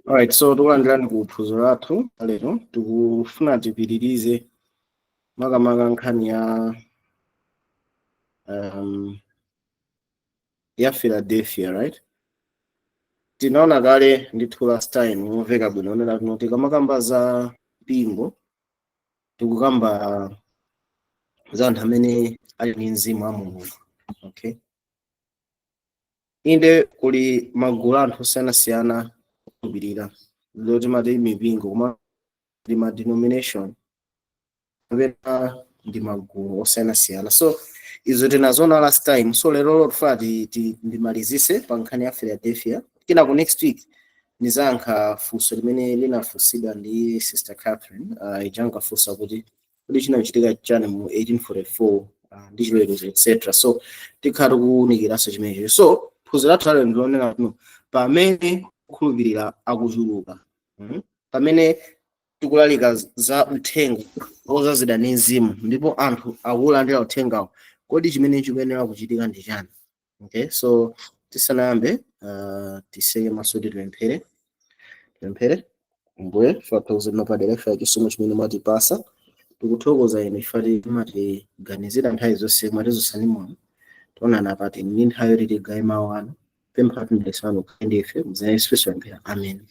Alright, so tikulandirani ku phunziro lathu lero tikufuna tipitirize makamaka nkhani ya Philadelphia, right? Tinaona kale ndithu last time momveka bwino onena kuti tikamakamba za mpingo tikukamba za anthu amene ali ndi mzimu wa Mulungu, okay? Inde kuli magulu anthu osiyanasiyana okhulupirira zoti mati mipingo koma ndi ma denomination kapena ndi magulu osiyanasiyana. So izo tinaziona last time, so lero tifuna ndimalizise pa nkhani ya Philadelphia. Kenako next week nizankha funso limene linafunsidwa ndi Sister Catherine, ijankafunsa kuti kodi chinachitika chani mu 1844 ndi chiweruzo etc. So tikhala tikuwunikiranso chimenecho. So phunziro lathu lero ndilonena kuti pamene kukhulupirira akuchuluka, pamene tikulalika za uthenga ozazidwa ndi mzimu ndipo anthu akulandira uthengawo, kodi chimene chikuyenera kuchitika ndi chani? Okay, so tisanayambe tiseke maso tipemphere. Mbuye fathokoza mapadera ife chisomo chimene mwatipasa, tikuthokoza inu ifati timatiganizira nthawi zonse mwatizosani moyo tionana pati ndi nthawi yoti tigawe mawu anu pempha tindesano kandife mzina Yesu Kristu mpera, amen.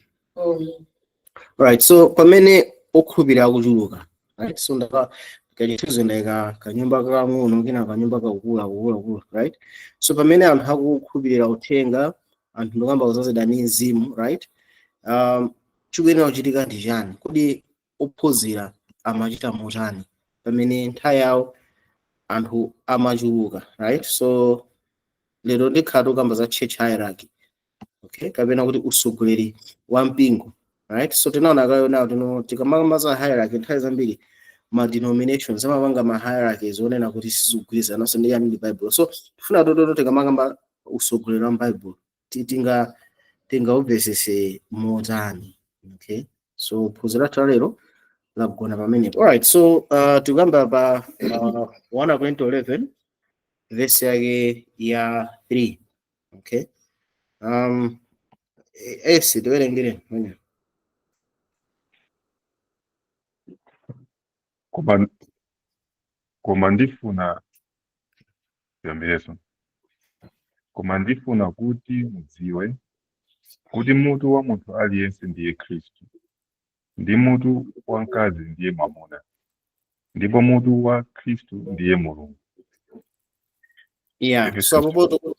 Right, so pamene okhulupirira akuchuluka, right? So ndaka kachitizo ndaika kanyumba kakang'ono kena kanyumba kakula, right? So pamene anthu akukhulupirira uthenga, anthu ndikamba kuzazidwa ndi mzimu, right? Chikuyenera kuchitika ndi chani? Kodi ophunzira amachita motani pamene nthawi yawo anthu amachuluka, right? So lero ndikhala tikamba za church hierarchy, okay? Kapena kuti usogoleri wa mpingo, right? So tinaona kayona tino tikamakamba za hierarchy nthawi zambiri ma denominations amapanga ma hierarchies onena kuti sizigwirizana naso ndi yani Bible. So tifuna toto tikamakamba usogoleri wa Bible tingaupezese motani, okay? So phunziro lathu lero lagona pamenepo. Alright, so tikamba pa 1 Corinthians 11 verse yake ya 3, okay? Esi tiwerengere mwenye. Koma ndifuna yambireso. Koma ndifuna kuti mudziwe kuti mutu wa munthu aliyense ndiye Khristu, ndi mutu wa mkazi ndiye mwamuna, ndipo mutu wa Khristu ndiye Mulungu. Yeah, so apopoto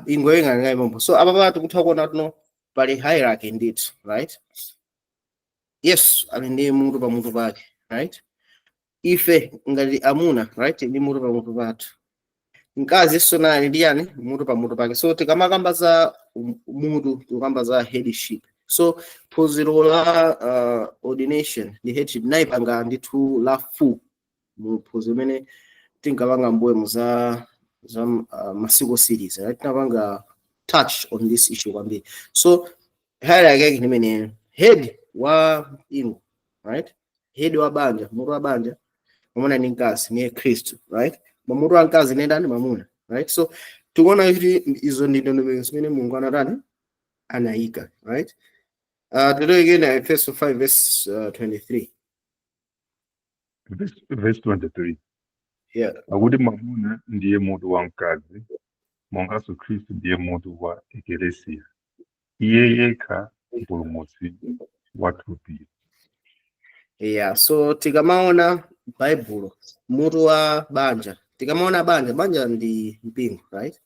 ingoyenga ngai mombo. So apapa tikutha kuona tuno pali hierarchy ndithu, right? Yes, ali ndi mutu pa mutu pake, right? Ife ngati amuna, right, ndi mutu pa mutu pathu. Mkazi sona ali ndi yani mutu pa mutu pake. So tikamakamba za mutu tikamba za headship. So phunziro la ordination ndi headship naipanga ndithu la full mu phunziro mene tinkapanga mbuye muza masiku series, right? Tinapanga touch on this issue kwambiri. So hierarchy ni mene head wa ingo, right? Head wa banja, mutu wa banja mwamuna ni mkazi ni Kristu, right? Mutu wa mkazi ni ndani mwamuna, right? So tukuona kuti izo ndi ndondomeko zimene Mulungu anatani anayika, right? Today again Ephesians 5 verse 23. Verse 23. Yeah. Akuti mwamuna ndiye mutu wa mkazi, monganso Khristu ndiye mutu wa eklesia, iye yekha mpulumutsi wa thupi. Yeah, so tikamaona Bible mutu wa banja, tikamaona banja ndi mpingo, right?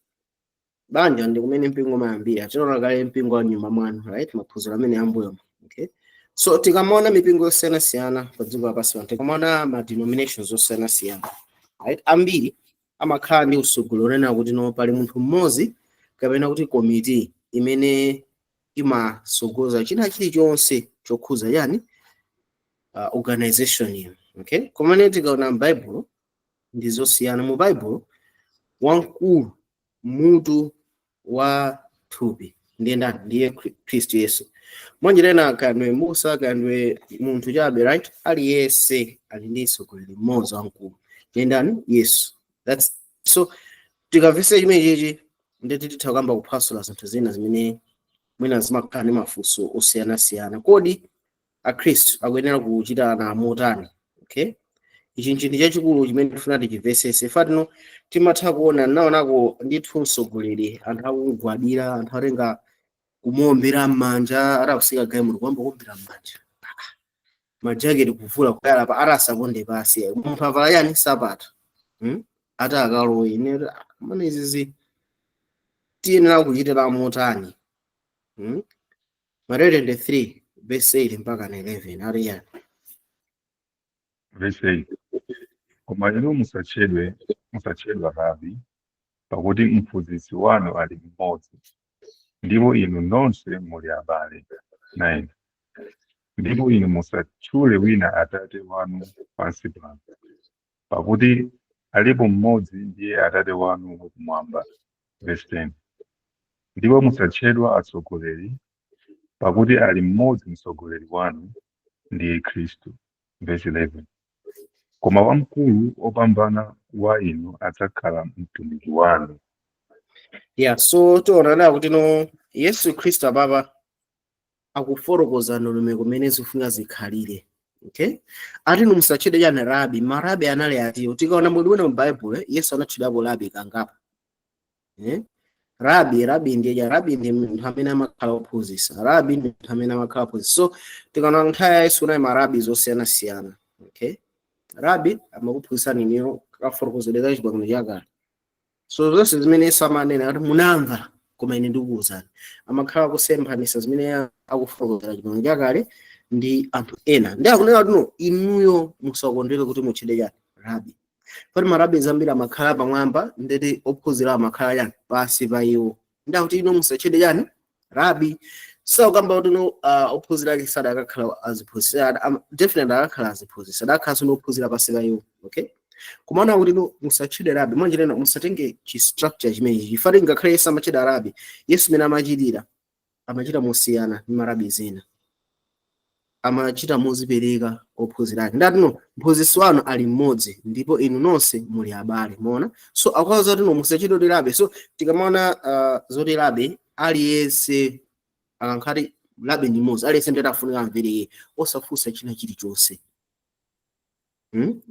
Banja ndi kumene mpingo mayambira. Tinaona kale mpingo wa nyumba mwanu, right? Maphunziro amene ambuyo, okay? So tikamaona mipingo yosiyanasiyana pa dziko lapansi pano, tikamaona ma denominations yosiyanasiyana, right? Ambiri amakhala ndi usogoleri onena kuti no pali munthu mmodzi kapena kuti committee imene imasogoza china chilichonse chokhuza yani organization hiyo, okay? Komane tikaona Bible ndizosiyana. Mu Bible wamkulu mutu wa thupi ndiye ndani? Ndiye Kristu Yesu. Mwanjirena kanwe Musa kanwe munthu chabe, right? Aliyense ali ndi usogoleri mmodzi wamkulu ndiye ndani? Yesu. That's so tikavese chimenechi ndeti titha kamba kuphwasula zinthu zina zimene mwina zimakhala ndi mafunso osiyanasiyana. Kodi akhristu akuyenera kuchita na motani? Okay, ichi nchinthu chachikulu chimene tifuna tichimvetsetse. Fatino timatha kuona naonako ndithu mtsogoleri anthu akugwadira, anthu atenga kumuombera m'manja, atakusika galimoto kuyamba kuombera m'manja, majaketi kuvula kuyala pa atasaponde pasi, munthu avala yani sapato ati akalowe. Ine mana izizi tiyenera kuchitira motani? Mateyu 23 verse 8 mpaka 11 ali yani. Verse 8. Koma inu musatchedwa rabi, pakuti mphunzitsi wanu ali mmodzi, ndipo inu nonse muli abale. 9. Ndipo inu musatchule wina atate wanu pansi pano, pakuti alipo mmodzi ndiye atate wanu wakumwamba. Verse 10. Ndipo musatchedwa atsogoleri, pakuti ali mmodzi mtsogoleri wanu, ndiye Khristu. Verse 11. Koma wamkulu opambana wa inu adzakhala mtumiki wanu. Yeah, so tiona kuti no Yesu Khristu apapa akufotokoza ndondomeko kumene zifuna zikhalire. Okay, ati musatchedwe yani rabi. Marabi anali atiwo. Tikaona mwini wina mu Bible Yesu anatchedwapo rabi kangapo. Rabi ndiye munthu amene amakhala ophunzitsa. Rabi ndi munthu amene amakhala ophunzitsa. So tikaona nthawi ya Yesu naye marabi zosiyanasiyana. Okay, rabi amakuphunzitsani niyo kafotokozedwa chipangano chakale. So zonse zimene Yesu amanena kuti munamva koma ine ndikuwuzani, amakhala kusemphanisa zimene akufotokozera chipangano chakale ndi anthu ena. Ndi akunena kuti no inuyo musakondwere kuti mutchedwe yani rabi. Pali marabi zambiri amakhala pamwamba, ndeti ophunzira amakhala yani pansi pa iwo. Ndi akuti inu musatchedwe yani rabi. So kamba kuti no ophunzira ake sadakakhala aziphunzitsa, definitely akakhala aziphunzitsa, adakhalanso nophunzira pansi pa iwo. Okay, kumaona kuti no musatchedwe rabi manje leno musatenge chi-structure chimenechi. Chifukwa ngakhale Yesu amachedwa rabi, Yesu mene amachitira amachita mosiyana ndi marabi zina, amachita mozipereka ophunzira ake. Ndati no mphunzitsi wanu ali mmodzi ndipo inu nonse muli abale. Muona, so akwaza kuti no musachedwe rabi. So tikamaona zoti rabi aliyense akankhati rabi ndi mmodzi, aliyense ndiye afunika amvere osafunsa china chilichonse.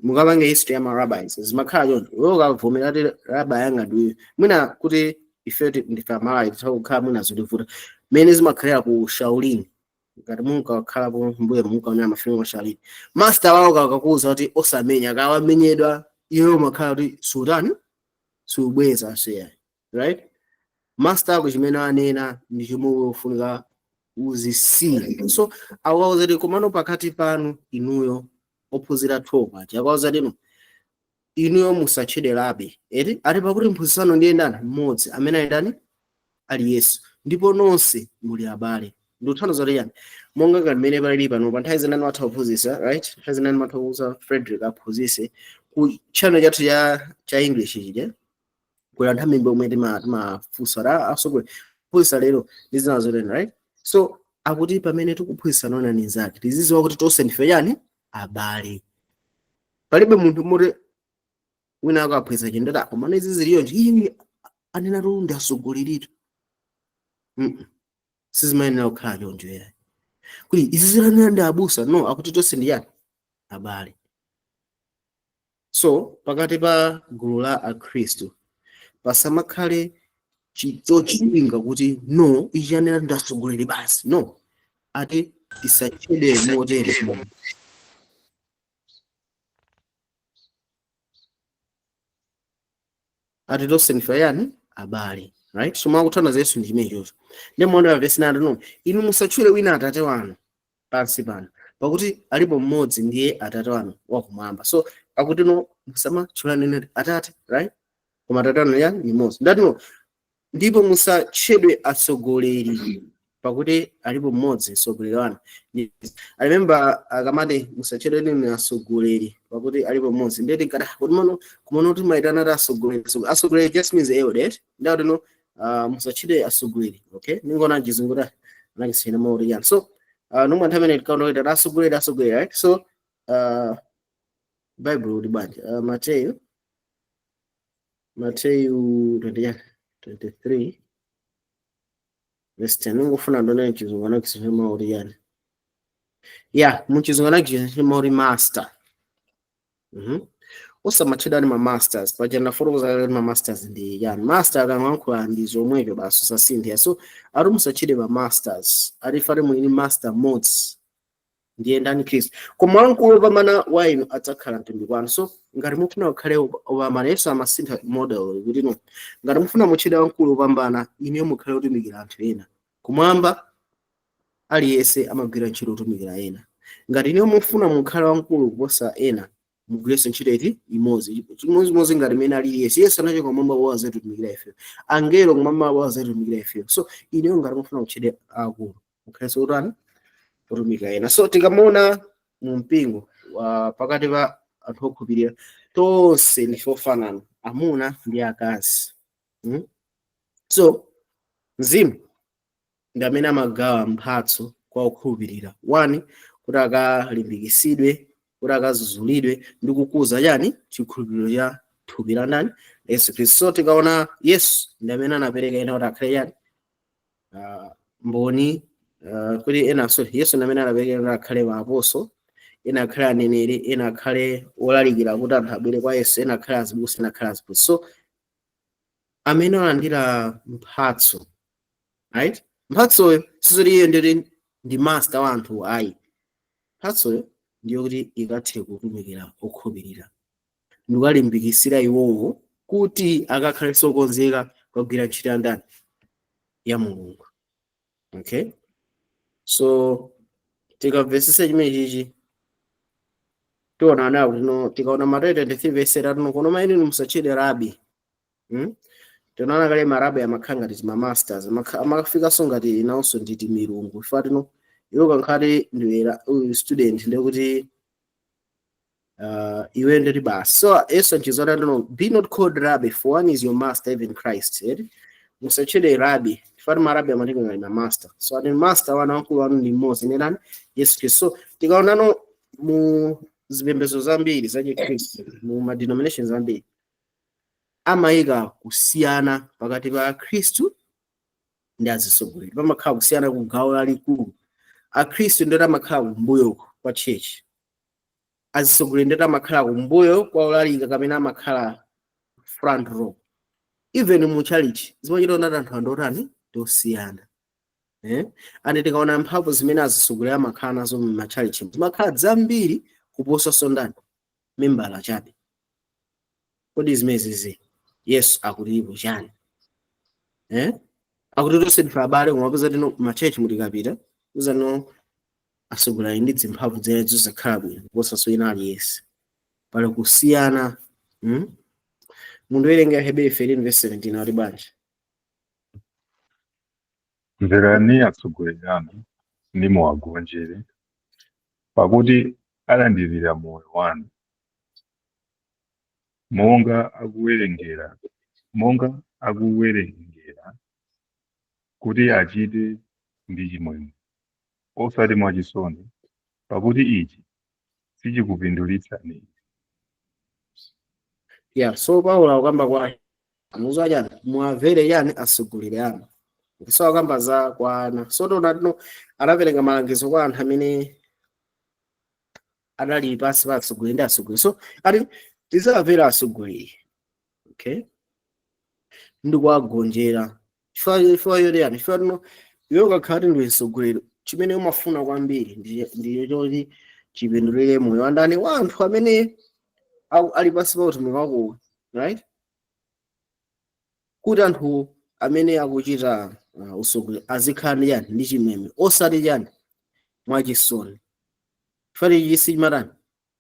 Mukapange history ya marabbis zimakhala choncho. Wewe ukavomera kuti rabi yanga ndiwe mwina kuti ife ndife amalai tikukhala mwina zotivuta mene zimakhalira ku Shaolin. Ngati munkakhala mbuye munkaona mafilimu a Shaolin, master wawo akakuwuza kuti osamenya, akawamenyedwa iwe umakhala kuti sultani subweza seya, right? Master ako chimene anena ndi chomwe ufunika uzisiya. So akawuza kuti komano pakati panu inuyo ophunzira thopa chakawuza kuti inuyo musatchedwe rabi. Ati pakuti mphunzitsi wanu ndiye ndani mmodzi amene ali ndani ali Yesu, ndipo nonse muli abale. Ndi uthandizo kuti yani monga ngati mmene palili pano pa nthawi zinani watha kuphunzitsa, right? Nthawi zinani matha kuuza Frederick aphunzitse ku channel chathu cha English chija kula nthawi mimba umwe timafunsa asogole kuphunzitsa lero ndi zina zotero, right? So akuti pamene tikuphunzitsa nona ninzake tizidziwa kuti tonse ndife yani abale. Palibe munthu mmodzi wina akaphunzitsa chindata komana izi ziliyo nje anena kuti ndi asogoleritu. Sizimayenera kukhala choncho yayi kuti izi zilanena ndi abusa. No, akuti tonse ndi yani abale. So pakati pa gulu la akhristu pasamakhale chochipinga kuti no ichi anena ndi atsogoleri basi. No, ati tisachedwe motere. Ati tonse ndife yani abale, right? So mwakuthandiza Yesu ndi chimene chocho. Ndi mwana verse 9 no inu musatchule wina atate wanu pansi pano, pakuti alipo mmodzi ndiye atate wanu wakumwamba. So akuti no musamatchulane atate, right? Koma atate wanu yani ndi mmodzi. Ndati no ndipo musatchedwe atsogoleri, pakuti alipo mmodzi mtsogoleri wanu. I remember akamati musatchedwe ni atsogoleri pakuti alipo mmodzi. Ndeti kada kumano kuti maitana ta atsogoleri. Atsogoleri just means elder. Ndati no musatchedwe atsogoleri. Okay, ningona chizunguta nakisina mauri yani. So nomwe nthawi imene tikaona kuti atsogoleri, right? So Bible uli bwanji Mateyu 23 verse 10 ngofuna ndone chizungana kisema uri yani muchizungana kisema uri master usamachedani ma masters pachenda fotokoza ma masters ndi yani master akanwankhula ndi zomwecho basi usasinthe so ari musachide ma masters ari fare mwini master modes ndiye ndani Kristo koma wankulu pamana wainu adzakhala mtumiki wanu so ngati mufuna ukhale opambana Yesu amasintha model kuti no ngati mufuna muchida wankulu opambana ineyo mukhale otumikira anthu ena kumwamba aliyense amagwira ntchito otumikira ena ngati ineyo mufuna mukhale wankulu kuposa ena mugreso ntchito iti imodzi ngati mene ali Yesu anachoka kumwamba wazatumikira ife angelo kumwamba wazatumikira ife so ineyo ngati mufuna kuchida akulu mukhale otani otumikira ena so tikamona mu mpingo pakati pa anthu okhulupirira tonse ndife ofanana amuna ndi akazi so mzimu ndi amene amagawa mphatso kwa okhulupirira 1 kuti akalimbikisidwe kuti akazuzulidwe ndi kukuza yani chikhulupiriro cha thupi la ndani Yesu Khristu so tikaona Yesu ndi amene anapereka ena kuti akhale yani mboni kuti ena so Yesu ndi amene anapereka ena akhale maapostolo ena akhale aneneri ena akhale olalikira kuti anthu abwere kwa Yesu ena akhale azibusa ena akhale azibusa so amene alandira mphatso right mphatsoyo sizoti iye ndi master wa anthu ayi mphatsoyo ndiyo kuti ikathe kutumikira okhulupirira ndikalimbikitsira iwowo kuti akakhale sokonzeka kugwira ntchito ya ndani ya Mulungu okay so tikamvesesa chimene chichi tiona nawo kuti tikaona Mateyu 23 verse 3 kono maini musachede rabi tinaona kale marabi amakhanga ndi ma masters amakafika so ngati inawso nditi milungu ifatino iwo kankhale ndiwera student ndekuti iwe ndi basi so Yesu anchizona no be not called rabbi for one is your master even Christ musachede rabi ifati marabi amatenga ngati ma master so ati master wana wankulu wanu ndi mmodzi nenani Yesu Khristu so tikaona no mu zipembedzo zambiri za Khristu mu ma denominations zambiri amayika kusiyana pakati pa Khristu ndi azisogoleri pamakhala kusiyana ku gawo lalikulu akhristu ndi amakhala kumbuyo kwa church azisogoleri ndi amakhala kumbuyo kwa olalika kapena amakhala front row even mu charity zimachita anthu andotani tosiyana ane tikaona mphamvu zimene azisogoleri amakhala nazo mu charity zimakhala zambiri kuposa sondani membala chabe kodi zimezi Yesu akulipo chani akuti tonse ndife abale kumapeza tino ma-church mutikapita uzano asogoleri ndi zimphamvu zenezo zakhala bwino kuposa so ina aliyense pali kusiyana munthu werenga Hebrew 13 verse 17 ali bwanji mverani atsogoleri anu ndi muwagonjere pakuti alandirira moyo wanu monga akuwerengera kuti achite ndi chimwemwe osati mwachisoni pakuti ichi sichikupindulitsani so Paulo akamba kwa amuzo chani muwamvere yani atsogoleri anu so akamba za kwa ana so tona anapereka malangizo kwa anthu amene adali pansi pa atsogoleri ndi atsogoleri so ali tizamvera atsogoleri okay ndikuwagonjera chifukwa yoti yani chifukwa tino iwe ukakhala ndi atsogoleri chimene umafuna kwambiri ndiye choti chipindulire moyo wandani wa anthu amene ali pansi pa utumiki wako right kuti anthu amene akuchita utsogoleri azikhala ndi yani ndi chimwemwe osati yani mwachisoni chifukwa ichi chimatani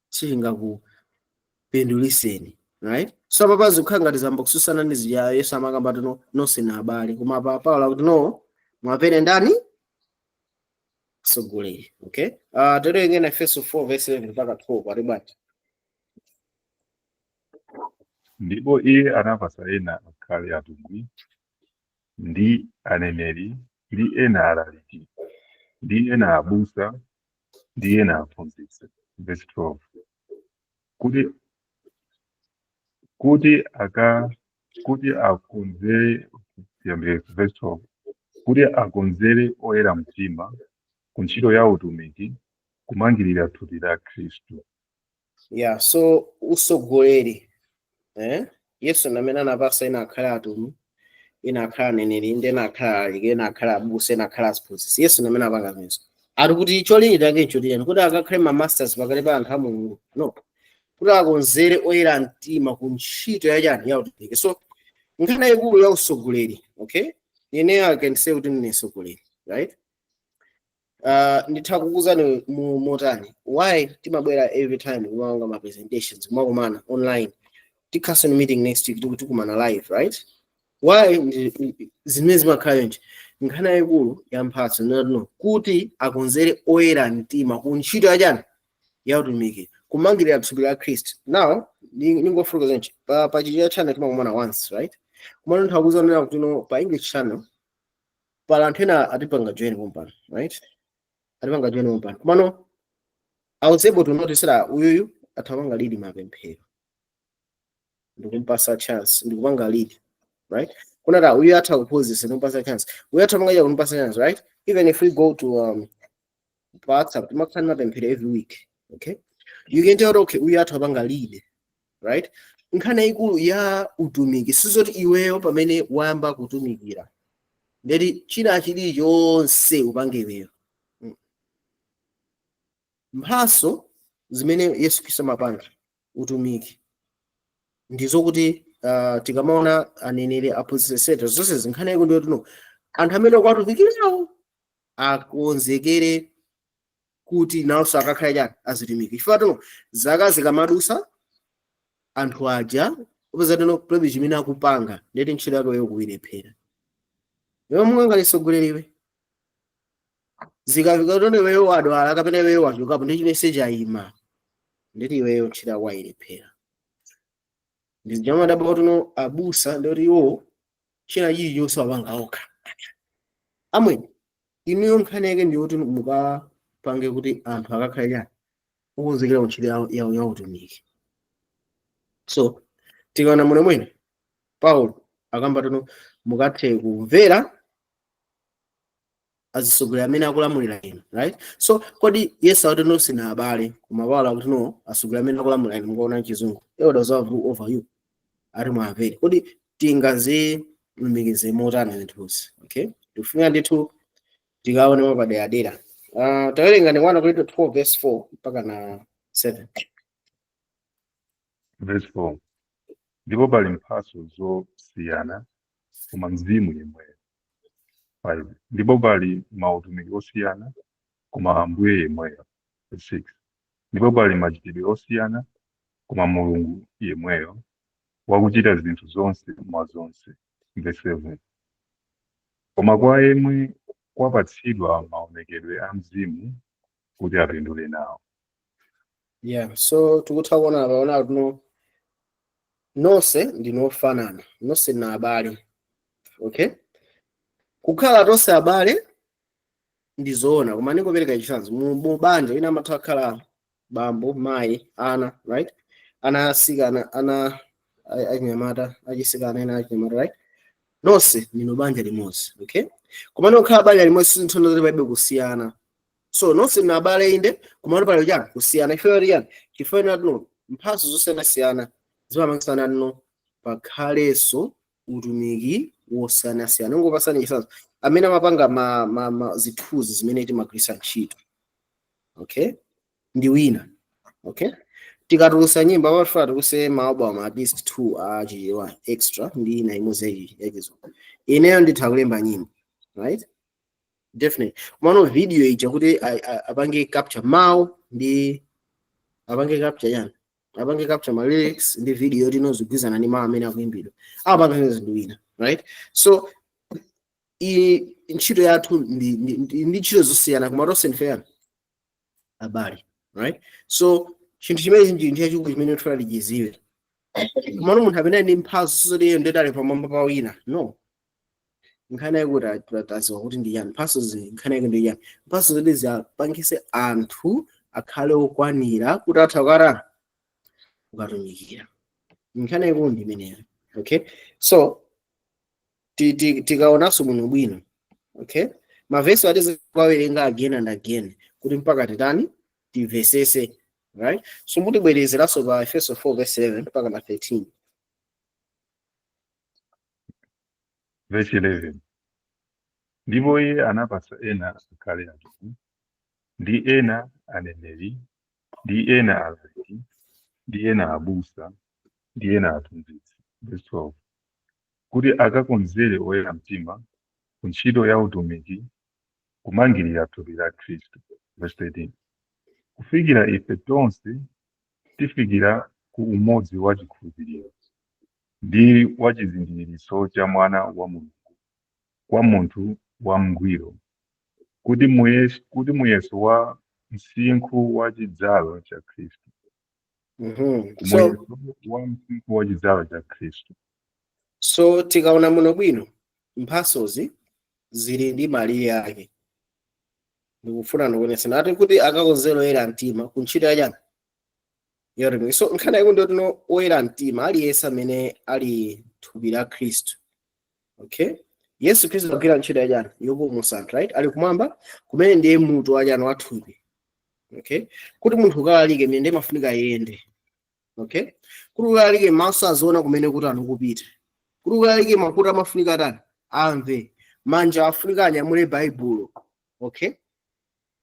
sichingakupinduliseni right so papazi kukhala ngati zamba kususana ndi ziya Yesu amakamba tino nonse na abale koma Paulo kuti no mwapere ndani atsogoleri okay tiwerenge na Efeso 4 verse 11 mpaka 12 ali bwanji ndipo iye anapasa ena akhale atumwi ndi aneneri ndi ena alaliki ndi ena abusa ndi ena aphunzitsi verse 12 kuti akonzere verse 12 kuti akonzere oyera mtima ku ntchito ya utumiki kumangirira thupi la Khristu. Yeah, so usogoleri Yesu namene anapasa ina akhala atumwi, ina akhala aneneri, ndi ena akhala alaliki, ena akhala abusa, ena akhala aphunzitsi. Yesu namene apanga zimenezi. Ali kuti cholinga chake nchotiyani kuti akakhale ma masters pakati pa anthu a Mulungu, no, kuti akonzere oyera mtima ku ntchito yachani ya utumiki. So nkhani yayikulu ya usogoleri, okay, ineyo I can say kuti ndine msogoleri, right? Nditha kukuuzani motani why timabwera every time kumanga ma presentations kumakumana online, tikhaso meeting next week tikukumana live, right? Why zimene zimakhala nje nkhani yayikulu ya mphatso no kuti akonzere oyera mtima ku ntchito yachani ya utumiki kumangirira thupi la Khristu. Now ningofotokoza nje pa chichira channel timakumana once, right? Kumana nthawi kuzanena kuti no pa English channel pala anthu ena atipanga join kumpano, right? Atipanga join kumpano. Kumano I was able to notice that uyuyu atapanga lead mapemphero, ndikumpasa chance, ndikupanga lead, right? Kuna da uyu atha kuphunzitsa ndikumpasa chance, uyu atapanga kumpasa chance, right? Even if we go to WhatsApp timakhala mapemphero every week, okay? You can tell okay uyu atapanga lead, right? Nkhani yayikulu ya utumiki sizoti iweyo pamene wayamba kutumikira ndeti china chili chonse upange iweyo. Mphaso zimene Yesu Khristu amapanga utumiki ndizo kuti tikamaona aneneri, aphunzitsi, zonse zinkhani yayikulu ndiyo tino anthu amene akutumikirawo akonzekere kuti nawonso akakhale chani azitumiki. Chifukwa tino zaka zikamadusa anthu aja upeza tino problem chimene akupanga ndeti ntchito yake yo kuyilephera. Wewe munganga lisogoleriwe zikafika tone wewe wadwala kapena wewe wachokapo ndi message ayima ndeti wewe ntchito yako ayilephera. Ndijama dabo tino abusa ndoti iwo china chili chonse wapanga okha. Amweni inuyo nkhani yake ndiyoti mukapange kuti anthu akakhale chani ukonzekera ntchito ya utumiki. So tikaona muno mwene Paulo akamba tino mukathe kumvera azisogoleri amene akulamulira inu, right? So kodi Yesu akuti no sina abale koma Paulo akuti no asogoleri amene akulamulira inu mukaona chizungu elders over you ari mwamvere. Kodi tingazilumikizire motani zinthuzi, okay? Tifuna ndithu tikaone mapadera. Tawerenga ndi 1 Korinto 12 verse 4 mpaka na 7. Verse 4. Ndipo pali mphaso zosiyana koma mzimu yemweyo. 5. Ndipo pali mautumiki osiyana koma Ambuye yemweyo. 6. Ndipo pali machitidwe osiyana koma Mulungu yemweyo wakuchita zinthu zonse mwa zonse. Verse 7. Koma kwa yemwe kwapatsidwa maonekedwe a mzimu kuti apindule nawo. Yeah, so tikutha kuona apaona kuti nonse ndinofanana, nonse na abale, okay? Kukhala tonse abale ndizoona koma ndingopereka chitsanzo mu banja ina amatha kukhala bambo, mayi, ana, right? Ana asikana, ana anyamata, achisikana ena achinyamata, right? Nonse ndino banja limodzi, okay? Koma nokhala banja limodzi sinthono zoti palibe kusiyana. So nonse na abale inde koma pali chani kusiyana. Ifeyo chani chifukwa no mphaso zosiyanasiyana zimamakisana no pakhalenso utumiki wosiyanasiyana. Ngopasani chitsanzo amene amapanga zithuzi zimene timagwiritsa ntchito, okay, ndi wina, okay? Tikatulutsa nyimbo amafuna tikuse maalbum at least 2 achichewa extra ndi ina imodzi yachizo. Ineyo nditha kulemba nyimbo, right? Definitely. Mano video ija kuti apange capture mawu ndi apange capture yani apange capture ma lyrics ndi video tinozigwizana ndi mawu amene akuimbidwa apanga zinthu wina, right? So ntchito yathu ndi ntchito zosiyana koma tonse ndife yani abale, right? So chinthu chimene ndi chachikulu chimene tufuna tichiziwe komano munthu amene ndi mphaso zoti ndetali pamwamba pa wina, no. Nkhani yake taziwa kuti ndi yani mphaso nkhani yake ndi yani mphaso zoti zipangitse anthu akhale okwanira kuti atha kukatumikira. Nkhani yake ndi imeneyo, okay? So tikaonanso muno bwino Okay, mavesi atiziwawerenga again and again kuti mpaka titani timvesese, right? So mutibwerezeranso pa Efeso 4:11 mpaka na 13. Verse 11. Ndipo iye anapasa ena akhale atumwi, ndi ena aneneri, ndi ena alaliki, ndi ena abusa, ndi ena aphunzitsi. Verse 12. Kuti akakonzere oyera mtima ku ntchito ya utumiki, kumangirira thupi la Khristu. Verse 13. Kufikira ife tonse tifikira ku umodzi wa chikhulupiriro ndi wa chizindikiro cha mwana wa Mulungu, kwa munthu wamngwiro, kuti muyeso wa msinkhu wa chidzalo cha Khristu. So wa msinkhu wa chidzalo cha Khristu. So tikaona muno bwino mphasozi zili ndi malire ake. Ndikufuna ndikuonesa nati kuti akakonzera oyera mtima ku ntchito yachani yotumiki. So nkhani yake ndotino oyera mtima aliyense amene ali thupi la Khristu. Okay, Yesu Khristu akugwira ntchito yachani yopulumutsa anthu, right? Ali kumwamba kumene ndiye mutu wachani wa thupi. Okay, kuti munthu ukalalike mene ndiye mafunika yende. Okay, kuti ukalalike maso aziona kumene kuti anukupita. Kuti ukalalike makutu amafunika atani amve, manja afunika anyamule baibulo. Okay,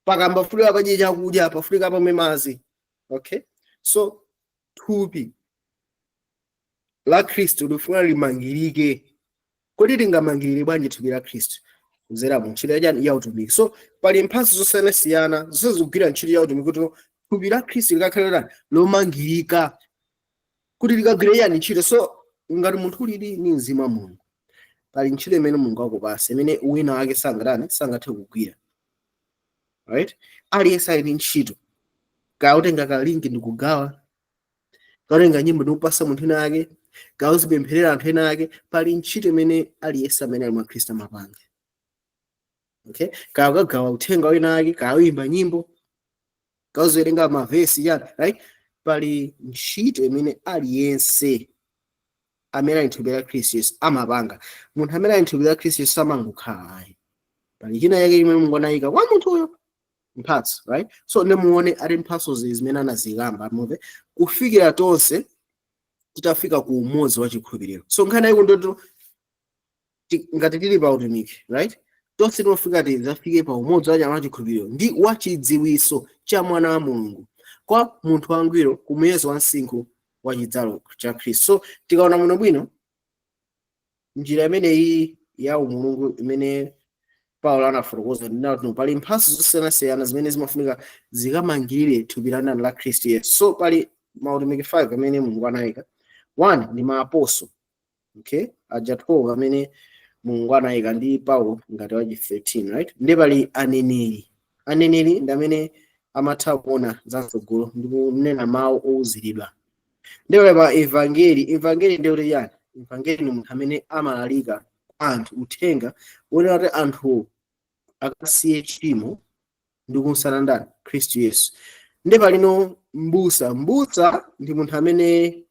pakamba funika padye chakudya, pafunika pamwe madzi. Okay, so thupi la Khristu lifuna limangirike. Kodi lingamangirire bwanji thupi la Khristu? Kudzera mu ntchito ya utumiki. So pali mphatso zosiyanasiyana zonse zikugwira ntchito ya utumiki kuti thupi la Khristu likakhale lomangirika, kuti likagwire yani ntchito. So ngati munthu ulili ni mzimu wa Mulungu, pali ntchito imene Mulungu akupasa imene wina wake sangathe kugwira, right? Aliyense ali ntchito, kautenga kalinki ndikugawa, kautenga nyimbo ndikupasa munthu ena ake, kauzipempherera anthu ena ake, pali ntchito imene aliyense amene ali mwa Khristu amapanga. Okay, kagawa uthenga wina ake, kauyimba nyimbo, kauziwerenga mavesi yani, right? Pali ntchito imene aliyense amene ali thupi la Khristu Yesu amapanga. Munthu amene ali thupi la Khristu Yesu amangokhala. Pali china yake imene Mulungu anayika kwa munthu uyo mphatso, right? So nemuone ali mphatso zimene anazikamba amove kufikira tonse titafika ku umodzi wa chikhulupiriro. So nkhani yake ndoto ngati tili pa utumiki, right? Tonse tinofika tizafike pa umodzi wa chikhulupiriro ndi wa chidziwiso cha mwana wa Mulungu, kwa munthu wangwiro, kumuyeso wa msinkhu wa chidzalo cha Khristu. So tikaona muno bwino njira imene iyi ya umulungu imene Paulo anafotokoza ndinati pali mphatso zosiyanasiyana zimene zimafunika zikamangirire thupi la Khristu Yesu. So pali mautumiki 5 amene Mulungu anayika. 1 ndi maapostolo. Okay, aja 12 amene Mulungu anayika ndi Paulo ngati wa 13, right? Ndi pali aneneri. Aneneri ndi amene amatha kuona zamtsogolo ndi kunena mawu ouziridwa. Ndi pa evangeli. Evangeli ndi kuti yani? Evangeli ni munthu amene amalalika anthu uthenga wonena kuti anthu akasiye tchimo ndi kutsata ndani? Khristu Yesu. Ndi palino mbusa. Mbusa ndi munthu amene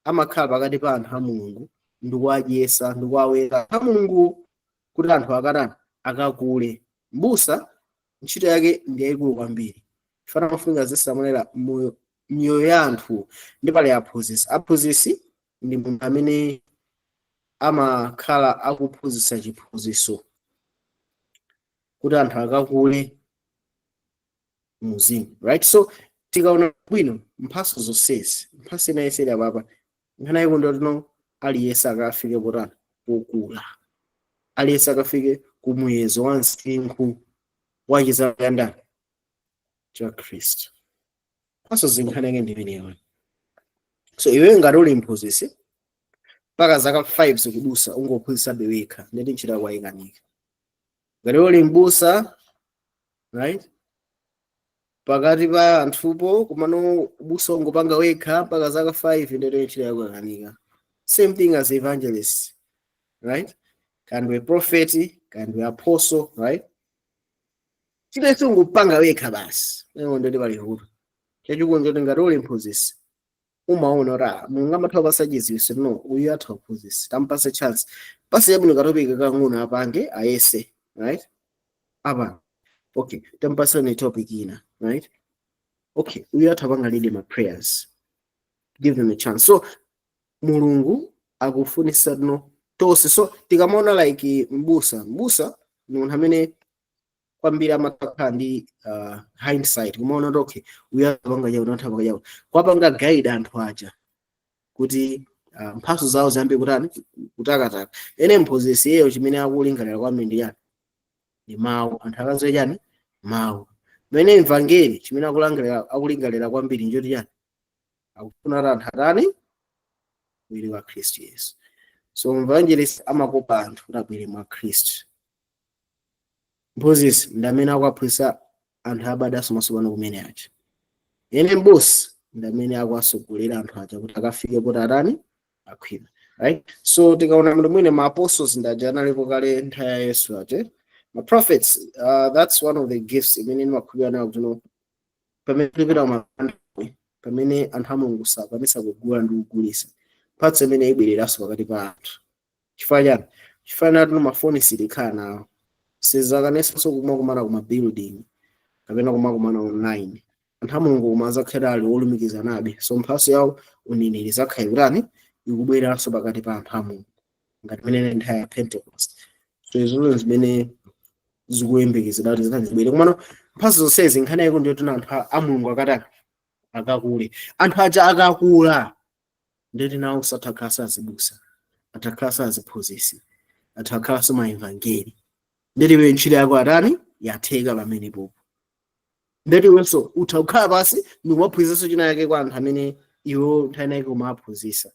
amakhala pakati pa anthu a Mulungu ndi kuwadyesa ndi kuwaweka a Mulungu kuti anthu akakule. Mbusa ntchito yake ndi yayikulu kwambiri. Fana mafunika zisamonera mioyo ya anthu. Ndi pali aphunzitsi. Aphunzitsi ndi munthu amene amakhala akuphunzitsa chiphunzitso kuti anthu akakule mzimu, right? So tikaona bwino mphatso zonsezi, mphatso ina yeseri apapa nkhani yake ndotino aliyense akafike potani pokula, aliyense akafike ku muyezo wa msinkhu wa chidzalo cha ndani? Cha Khristu. Mphatso zinkhani yake ndi imeneyo. So iwe ngati uli mphunzitsi mpaka zaka 5 zikudusa ungophunzitsabe wekha ndeti ntchito yako ayikanika. Ngati uli mbusa, right, pakati pa anthupo kumano busa ungopanga wekha mpaka zaka 5 ndeti ntchito yako ayikanika. Same thing as evangelist, right? Can be prophet, can be apostle, right? Chile ungopanga wekha basi. Ndeti pali huru. Chachikulu ngati uli mphunzitsi umaona ra mungamatha basajiziso no uyatha uphuzisa tampase chance pasi yabuni katopika kang'ono apange ayese, right? Apa okay tampase ni topic ina, right? Okay uyatha bangalide ma prayers, give them a chance. So mulungu akufunisa no tose. So tikamona like mbusa ni munthu amene kwambiri amakhala ndi hindsight kumaona kuti okay uyatha banga yawo natha banga yawo kwapanga guide anthu aja kuti mphaso zawo ziyambe kutani kutakataka. Ene mphunzitsi yeyo chimene akulingalira kwambiri ndi yani ni mawu, anthu akazoe chani mawu. Mene evangeli chimene akulingalira kwambiri njoti yani akufuna anthu atani mwili wa Kristu Yesu. So evangelist amakopa anthu kuti abwere mwa Kristu. Mphunzitsi ndamene akwaphunzitsa anthu abadaso masopano kumene aja. Ene mbusa ndamene akwasogolera anthu aja kuti akafike kuti atani akhwima, right? So tikaona mndu mwine ma apostles ndaja analipo kale nthawi ya Yesu aja. Ma prophets, that's one of the gifts imene makhulupirira nawo kuti pamene tipita pamene anthu a Mulungu sakwanisa kugula ndi kugulisa mphatso imene ibwereraso pakati pa anthu. Chifukwa chani? Chifukwa nati mafoni silikhala nawo, sizakanisanso kumakumana kuma building kapena kumakumana online. Anthu a Mulungu kumazakhala ali olumikiza nabe, so mphatso yawo uneneri zakhala kutani ikubwereranso pakati pa anthu a Mulungu ngati mene nthawi ya Pentecost. So izo zimene zikuyembekezera kuti zitazibwere kumano mphatso zonsezi nkhani yake ndiyo tuna anthu a Mulungu akatani akakule. Anthu aja akakula ndeti nawo satakhala azibusa, atakhala aziphunzitsi, atakhala ma evangeli. Ndeti we ntchito yako atani yatheka pamene popo. Ndeti wenso utakhala pasi ndikumaphunzitsa china yake kwa anthu amene iwo nthawi yake kumaphunzitsa.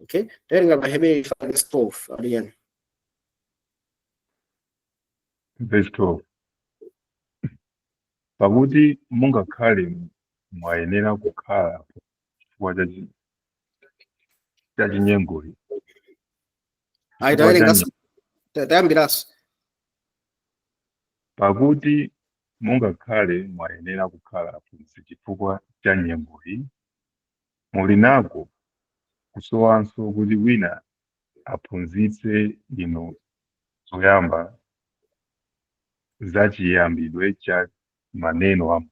Okay, ndeti ngati Hebrew 5:12 aliyani. Verse 12. Pakuti mungakhale mwayenera kukhala chifukwa cha chinyengoyi. Tayambiraso. Pakuti mungakhale mwayenera kukhala chifukwa cha nyengoyi, muli nako kusowanso kuti wina aphunzitse inu zoyamba zachiyambidwe cha maneno amu.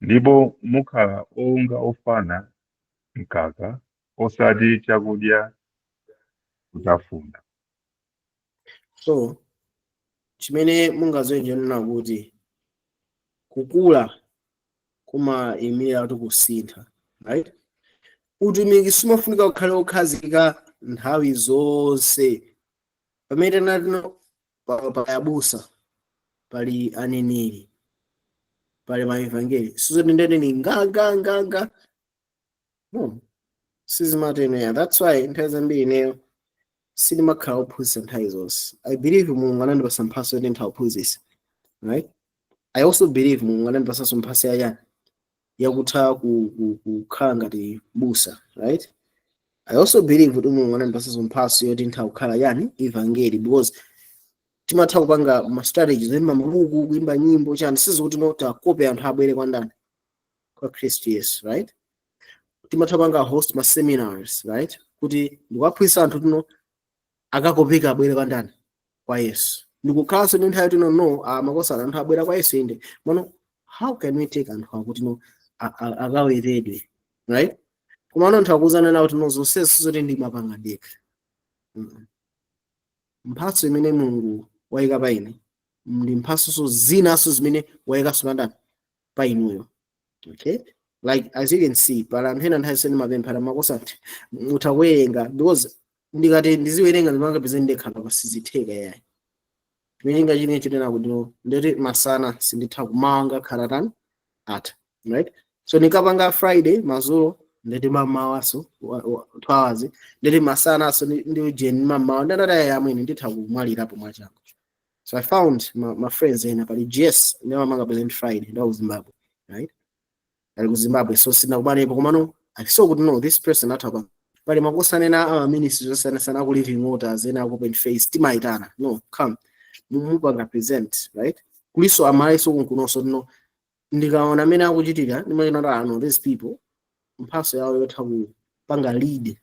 Ndipo mukhala onga ofana mkaka osati chakudya kutafuna. So chimene mungazoenje nena kuti kukula kuma imira kuti kusintha, right? Utumiki simafunika kukhale okhazikika nthawi zonse. Pamene natino pa abusa pali aneneri pali ma evangeli sizoti ndene ni nganga no sizimateno ya. That's why nthawi zambiri ineyo sindimakhala ophunzitsa nthawi zonse. I believe Mulungu anandipasa mphatso yoti nthawi ophunzitsa, right? I also believe Mulungu anandipasa mphatso yayani yakutha kukhala ngati busa, right? I also believe kuti Mulungu anandipasa mphatso yoti nthawi kukhala yani evangeli, because timatha kupanga ma strategies emba mabuku kuimba nyimbo chani sizokuti nota kope anthu abwere kwa ndani kwa Kristu Yesu, right? Timatha kupanga host ma seminars, right? Kuti ndikuwaphunzitsa anthu tino akakopeka abwere kwa ndani kwa Yesu. Ndikukhalanso ndi nthawi tino no makosa anthu abwera kwa Yesu inde. Mano how can we take anthu akuti no akaweredwe, right? Kumano anthu akuzana nawo tino zonse sizoti ndi mapanga ndekha. Mphatso imene Mulungu wayika pa ine ndi mphatso zinaso zimene wayikaso pa ndani pa inuyo. Okay, like as you can see pala anthu ena nthawi zonsene mapemphera makosa mutawerenga because ndikati ndiziwerenga ndimanga peze ndekhala pasizitheka yayi. Mwenga chine chitena kuti ndeti masana sinditha kumanga khalatani ata, right? So nikapanga Friday mazulo ndeti mamawaso 2 hours ndeti masana so ndi jeni mamawa ndadada yamwe nditha kumwalirapo mwachangu. So I found my friends in pali GS never manga present Friday ndo Zimbabwe, right? Ali Zimbabwe, so sina kubanepo komano I saw good know this person atapa pali makosa nena ministries sana ku living waters ena ku open face timaitana no come mumupanga present, right? Kuliso amaiso kunkunoso no ndikaona mena akuchitira ndimaona no these people mphaso yawo yotha kupanga lead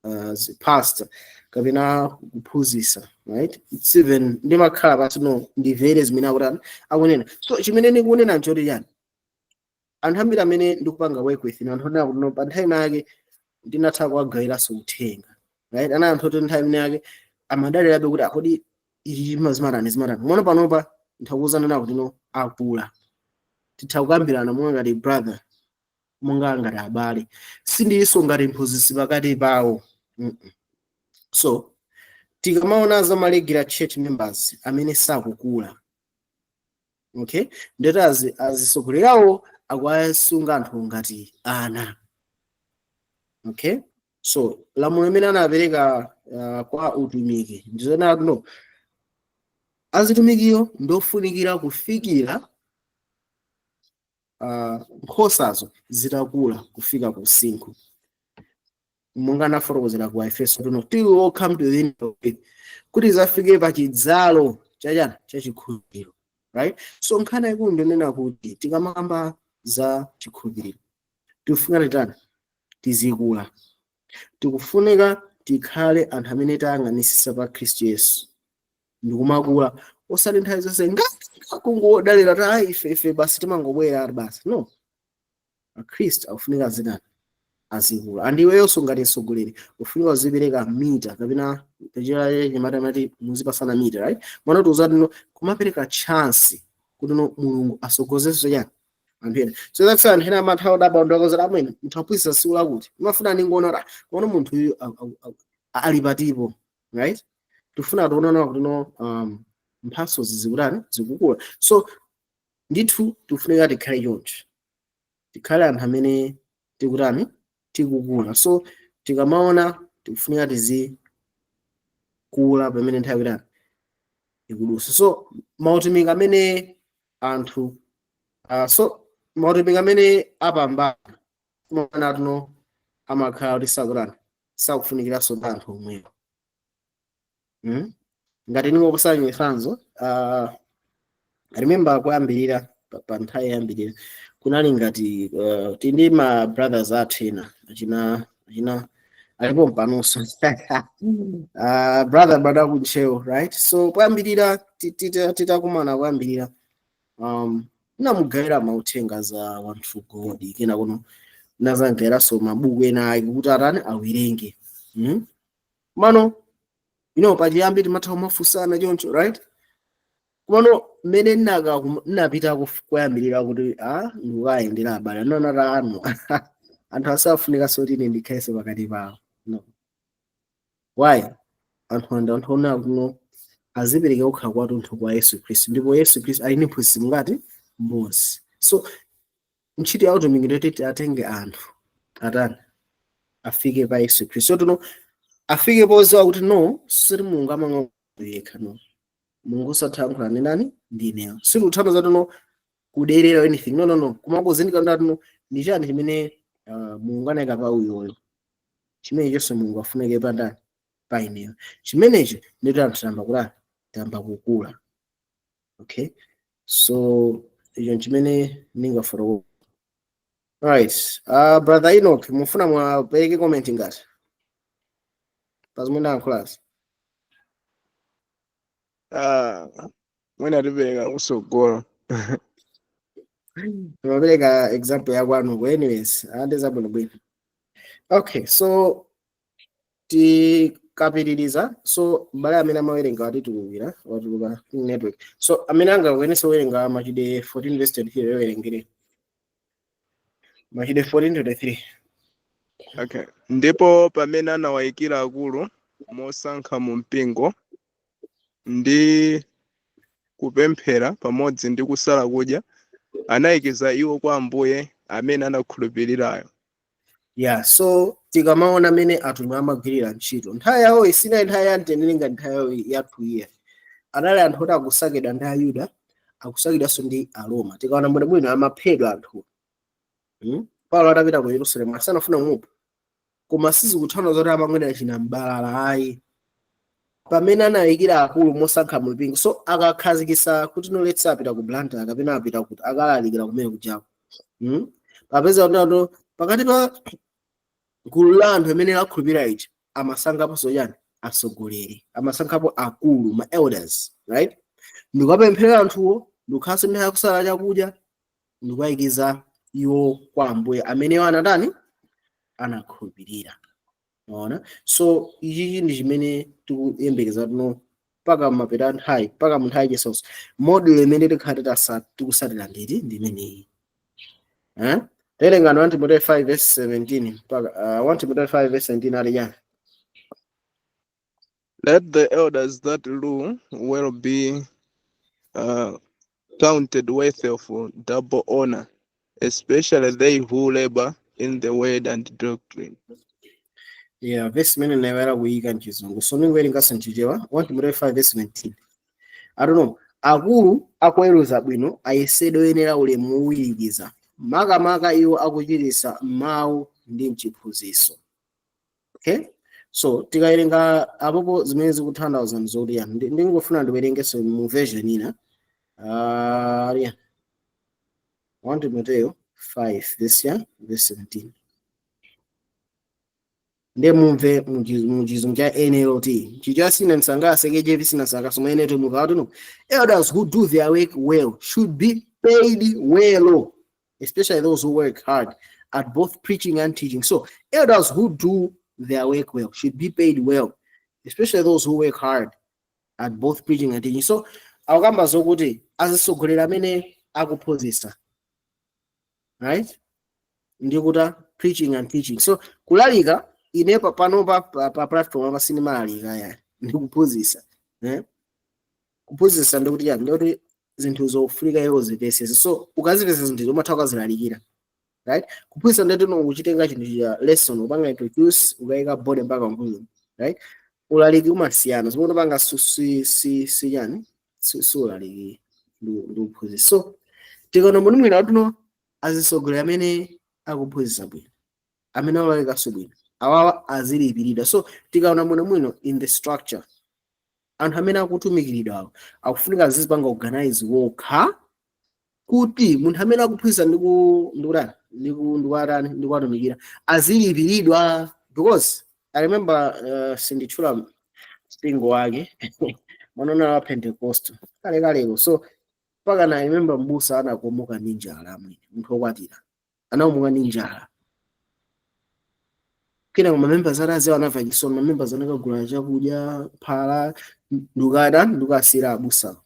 as a pastor kapena kuphunzitsa, right? It's even ndimakhala pasi no ndivere zimene akutani akunena. So chimene ndikunena nchoti yani, anthu ambiri amene ndikupanga work with anthu onena kuti no pa nthawi yake ndinatha kuwagawiranso uthenga, right? Ana anthu oti nthawi yake amadalirabe kuti akodi ili zimatani. Mwana panopa nthakuwuzana nawo kuti no akula, titha kukambirana monga ngati brother, monga ngati abale, sindiyinso ngati mphunzitsi pakati pawo. So tikamaona za regular church members amene sakukula, okay, ndetazi azisogolerawo akuwasunga anthu ngati ana, okay. So lamulo limene anapereka kwa utumiki ndizona no azitumikiyo ndofunikira kufikira nkhosazo zitakula kufika ku msinkhu, monga nafotokozera ku Efeso tuno till all come to the end of it, kuti zafike pa chidzalo chachikhulupiriro, right? So nkhani yakulu ndinena kuti tikamakamba za chikhulupiriro tikufunika titani tizikula, tikufunika tikhale anthu amene tayang'anisisa pa Khristu Yesu ndikumakula, osati nthawi zonse kungodalira ta ife basi timangobwera basi. No, akhristu akufunika zitani azikula, and iweyonso ngati mtsogoleri ufunika uzipereka mita kapena nyamati muzipasana mita, right? Mwana tiuzati no kumapereka chance kuti no Mulungu asogozeso yani anthu ena. So that's why anthu ena amathawa daba ndokozera amene munthu aphunzitsa siku lakuti umafuna ndingoona kuona munthu uyu ali patipo, right? Tifuna tiona kuti no mphaso zizikutani zikukula. So ndithu tifunika tikhale choncho, tikhale anthu amene tikutani tikukula. So tikamaona tikufunika tizikula pamene nthawi itani ikudusa. So mautumiki amene anthu mautumiki amene apambana kumaona tuno amakhala kuti sakutani sakufunikiranso ndi anthu omwewo. Ngati ndingokusanya mifanzo, remember kuyambirira pa nthawi yambirira kunali ngati tindi ma brothers athu ena achina alipo mpanonso brother kuchewo, right? So kuyambirira titakumana kuyambirira namugawira mauthenga za wanthu God, kena kuno nazangairaso mabuku ena kuti atani awerenge. Mano pachiyambi timatha kumafunsana choncho, right? Kumano mmene nnapita kuyambirira kuti ndikayendera abale nonata anu anthu asafunika soti ine ndikhale pakati pawo. No, why? Anthu ona kuno azipereka kukhala kwathu kwa Yesu Khristu, ndipo Yesu Khristu ali ndi mphunzitsi ngati mmodzi. So ntchito ya utumiki ndiyoti atenge anthu atani afike pa Yesu Khristu. So tuno afike podziwa kuti no siri Mulungu amang'ono yekha, no Mulungu sathankhula ndi nani ndi ineyo, siri kuthandiza zati no kuderera anything, no kumangozindikira ndati no ndi chani chimene Mulungu anayika pa uyoyo, chimene chonse Mulungu afunike pa ndani pa ineyo, chimenechi ndito anthu tamba kukula. Okay, so icho chimene ndingafotokoza. Alright, brother Enoch mufuna mwapereke comment ngati pazimene class? Mwina tipereka usogolo. Mapereka example ya kwanu. Anyways, zabwino bwino. Okay, so tikapitiriza. So mbale amene amawerenga watitukumbira watuluka network. So amene angakwenese werenga Machide 14 listed here werengere Machide 14:23. Okay, ndipo pamene anawayikira akulu mosankha mu mpingo ndi kupemphera pamodzi ndi kusala kudya, anayikiza iwo kwa Ambuye amene anakhulupirirayo. Yeah, so tikamaona amene atumwi amagwirira ntchito nthawi yawo isina nthawi ya mtendere ngati nthawi yawo ya 2 years. Anali anthu oti akusakidwa ndi Ayuda, akusakidwanso ndi Aroma. Tikaona bwinobwino amaphedwa anthu. Paulo atapita ku Yerusalemu asanafuna mupo, koma sizikuthana zoti amangwena china mbalala ayi. Pamene anayikira akulu mosankha mu mpingo, so akakhazikisa kuti no let's apita ku Blantyre kapena apita kuti akalalikira kumene kujako. Papeza kuti pakati pa gulu la anthu amene akhulupirira ichi amasankhapo soyani atsogoleri, amasankhapo akulu, ma elders, right? Ndikapemphera anthuwo, ndikukhalanso mmene akusala chakudya, ndikuwayikiza iwo kwa Ambuye amene anatani anakhulupirira. Unaona? So ichi ndi chimene tikuyembekeza tuno paka mapeto nthawi, paka mu nthawi Yesu. Model imene tikusatira nditi ndi imeneyi. Telenga 1 Timothy 5 verse 17 paka 1 Timothy 5 verse 17 ali yani. Let the elders that rule well be counted worthy of double honor, especially they who labor in the word and doctrine. Yeah, verse mene nevera kuika nchizungu. So ningowerenga sanchichewa 1 Timothy 5 verse 17. I don't know. Akulu akuweruza bwino ayesedwe yenera ulemu uwirikiza. Makamaka iwo akuchititsa mawu ndi mchiphunzitso. Okay? So tikawerenga apopo zimene zikutanthauza nzoti yani. Ndingofuna ndiwerengeso mu version ina. 1 Timothy 5 this year verse 17. Nde mumve mujizungu cha NLT. Chichasina nsanga sekeje sina sanga soma NLT mukatu no. Elders who do their work well should be paid well, especially those who work hard at both preaching and teaching. So elders who do their work well should be paid well, especially those who work hard at both preaching and teaching. So akamba zokuti azisogolera amene akuphunzitsa, right? Ndikuta preaching and teaching. So kulalika ine pano pa platform apa sinimalika ya ndikuphunzitsa, kuphunzitsa ndikuti yani ndikuti zinthu zofulika iwo zipesese. So ukazipesa zinthu umatha kuzilalikira, right? Kuphunzitsa ndikuti no uchitenga chinthu cha lesson upanga introduce ukayika body mpaka mkuzo, right? Ulaliki umasiyana zimene panga si yani ulaliki ndikuphunzitsa. So tikaona munthu mwina atuno azisogolera amene akuphunzitsa bwino, amene alalika bwino, awawa azilipirira. So tikaona munthu in the structure anthu amene akutumikiridwa akufunika azizipanga organize wokha kuti munthu amene akuphunzitsa ndikuwatumikira azilipiridwa, because I remember sinditchula mpingo wake manona wa Pentecost kaleko. So paka na remember mbusa anakomoka ndi njala, munthu wokwatira anakomoka ndi njala. Kina mamembers arazi wanava chisoni, mamembers anakagula chakudya phala ndukasira abusa.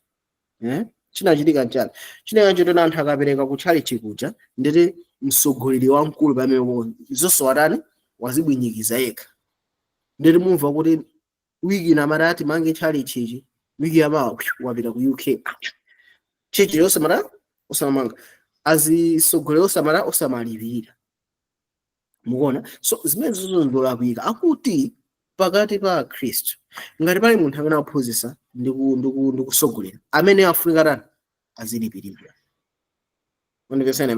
Chinachitika nchani? Chinachito na anthu akapereka kuchali chikucha ndete msogoleri wamkulu pamene zonso watani wazibwinyikiza yekha. Ndete mumva kuti wiki na marati mange chali chichi, wiki yamawa wapita ku UK. Chichi yosamara osamanga azisogolera osamara osamalipira. Mukuona? So zimene zizondolakwika akuti pakati pa Kristu ngati pali munthu amene akuphunzitsa ndikusogolera amene afunika tani azilipirira.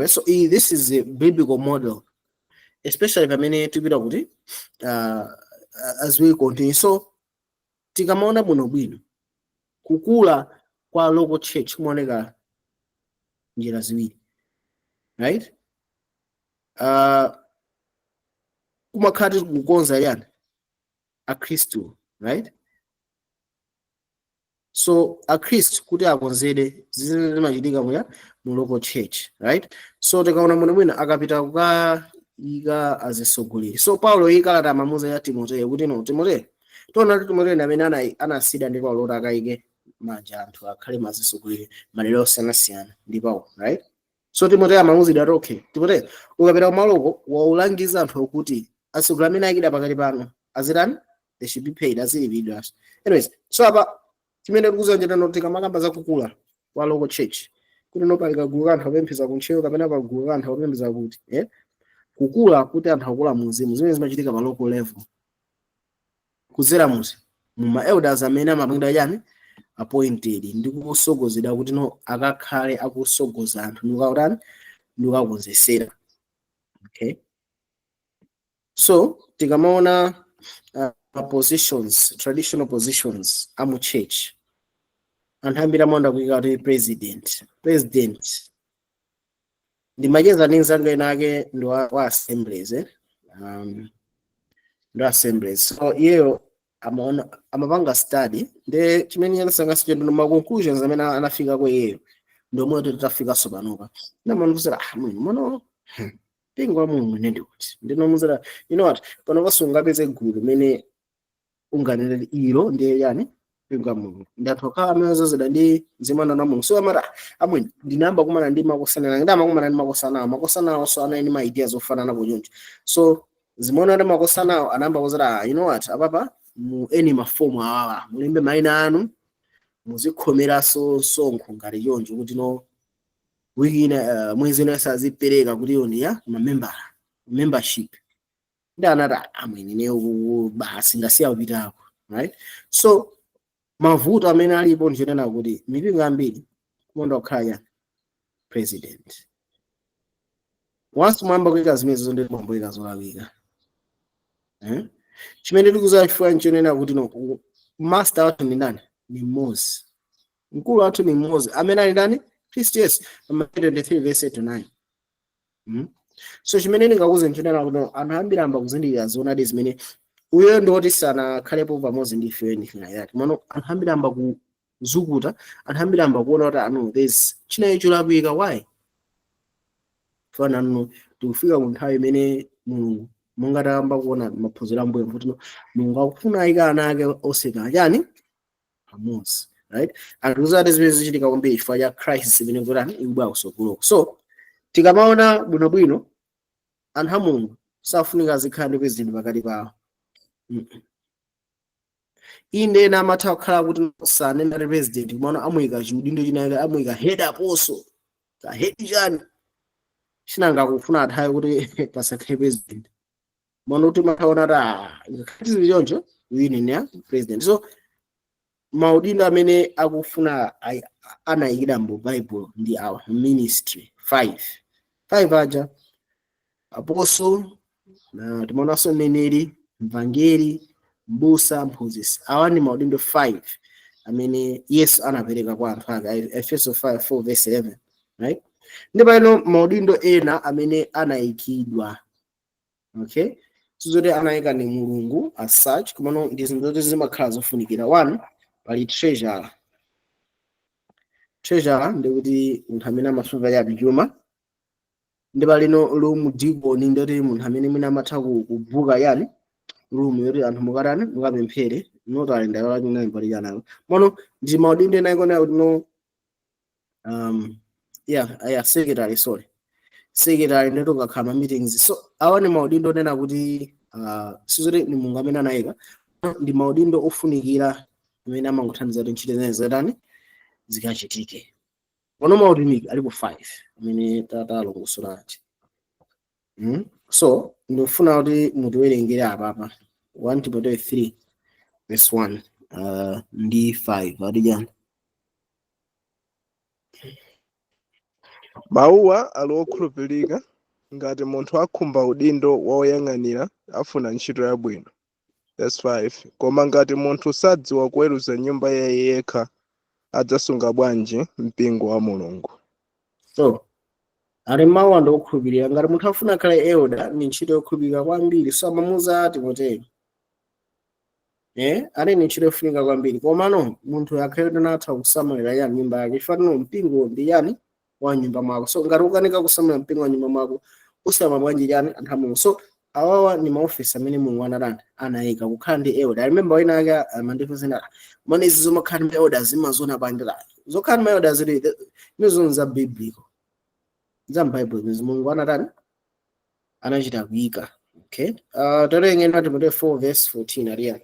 So this is a biblical model, especially pamene tipita kuti as we continue. So tikamaona muno bwino kukula kwa local church kumaoneka njira ziwiri, right? Kumakhati kukonza yani aKristu, right? So aKristu kuti akonzede zimachitika mu local church, right? So tikaona muno mwina akapita kukayika azisogolera. So Paulo yikalata mamuza ya Timoteyo kuti no Timoteyo tona Timoteyo amene anasida ndi Paulo akayike manja anthu akhale mazisogolera malero osiyana ndi Paulo, right? So Timoteyo amamuzida okay Timoteyo ukapita kumaloko waulangiza anthu okuti asogolera amene ayikida pakati pano azirani they should be paid azilipidwa. Anyways, so apa chimene tikuzonjera noti kamakamba zakukula kwa local church kuti nopalika gulu anthu apempheza kuntchito kapena pa gulu anthu apempheza kuti kukula kuti anthu akula muzimu zimene zimachitika pa local level kuzera muzi muma elders amene amapangidwa yani appointed ndi kusogozedwa kuti no akakhale akusogoza anthu ndikautani ndikakonzesera. Okay, so tikamaona positions, traditional positions amu church anthu ambiri amaonda kuika kuti president ndimacheza ndi nzanga enake ndi wa assemblies ndo assemblies, so iyeyo amapanga study nde chimene yanasanga sichendo ma conclusions amene anafika kwa iyeyo ndomwe titafikanso panopa ndamanuzira mwini mono mpingo wa Mulungu ndi kuti ndinomuzira you know what panopa sungapeze gulu mene unganene ilo ndiye yani mpingo wa Mulungu ndathoka amezo zida ndi zimana na Mulungu so amara amwini ndinamba kumana ndi makosana ndama kumana ndi makosana so anaini ma ideas ofanana bonyonje so zimona ndi makosana anamba kuzira you know what apapa mu eni mafomu awa mulembe maina anu muzikhomera sonkho ngati yonje kuti no wikina mwezi nasazipereka kuti yoni ya membership ndanata amwene ne basi ngasiya kupitako right so mavuto amene alipo ndichenena kuti mipingo ambiri kumonda kukhala president once mwamba kuika zimene zonde mwamboika zolawika chimene tikuza chifukwa nchonena kuti no master wathu ni ndani ni Moses mkulu wathu ni Moses amene ali ndani Kristo Yesu 23 verse 9 so chimene ndingakuze nchonena kuti anthu amba kuzindikira zonadi zimene uyo ndoti sana khalepo pamodzi ndi ife anything like that mano anthu amba kuzukuta anthu amba kuona kuti anu this chinayi cholakwika why fana no tikufika ku nthawi imene Mulungu mungatamba kuona maphunziro ambuye kuti Mulungu akufuna ayika ana ake oseka chani pamodzi right akuzati zimene zichitika kwambiri chifukwa cha crisis imene kuti ikubwera kusogoloko so tikamaona bwinobwino anthu a Mulungu safunika zikhala ndi zinthu pakati pawo inde na amatha kukhala kuti sanena president kumana amuyika chiudindo chinayi amuyika head apostle ka head chani chinanga kufuna athaye kuti pasakhale president mano kuti mataona ta ngati choncho wini ne president so maudindo amene akufuna anayikira mu Bible ndi our ministry 5 aja apostle na timonanso mneneri mvangeli mbusa mphunzitsi awa ndi maudindo 5 amene Yesu anapereka kwa anthu ake Efeso 5:4 verse 11 right ndipo ino maudindo ena amene anayikidwa okay sizoti anayika ni Mulungu as such kumano ndi zinthu zimakhala zofunikira one pali treasure ndikuti munthu amene amasunga ya bijuma ndipo lino room deacon ndoti munthu amene mwina amatha kubuka yani room yoti anthu mukatani mukapemphere not alenda lati nayo pali yana mono ndi maudindo ena ikona kuti no secretary ndeto ngakhala meetings so awa ni maudindo nena kuti sizoti ni Mulungu amene anayika ndi maudindo ofunikira amene amangothandiza kuti ntchito zene zatani zikachitike ono maudindo alipo 5 amene tatalongosola ati so ndofuna kuti mutiwerengere apa 1 Timothy 3 verse 1 ndi 5 adijana mauwa ali okhulupirika ngati munthu akhumba udindo woyang'anira afuna ntchito yabwino verse 5 koma ngati munthu sadziwa kuweruza nyumba yake yekha adzasunga bwanji mpingo wa Mulungu so ali mawu ndi okhulupirika ngati munthu afuna kale elder ni ntchito yokhulupirika kwambiri so amamuza Timoteyo ali ni ntchito yofunika kwambiri koma no munthu akhale natha kusamalira ya nyumba yake ifano mpingo ndi yani wa nyumba mwako so ngati ukanika kusamala mpingo wa nyumba mwako usama bwanji yani anthu a Mulungu so awawa ni maofisi amene Mulungu anayika kukhala ndi elder I remember wina ake amandifuzina mane izi zomakhala ndi elder zimazona bandira zokhala ndi elder zili nizo za biblical za Bible Mulungu anachita kuika okay torenge na Timoteyo 4 verse 14 ariya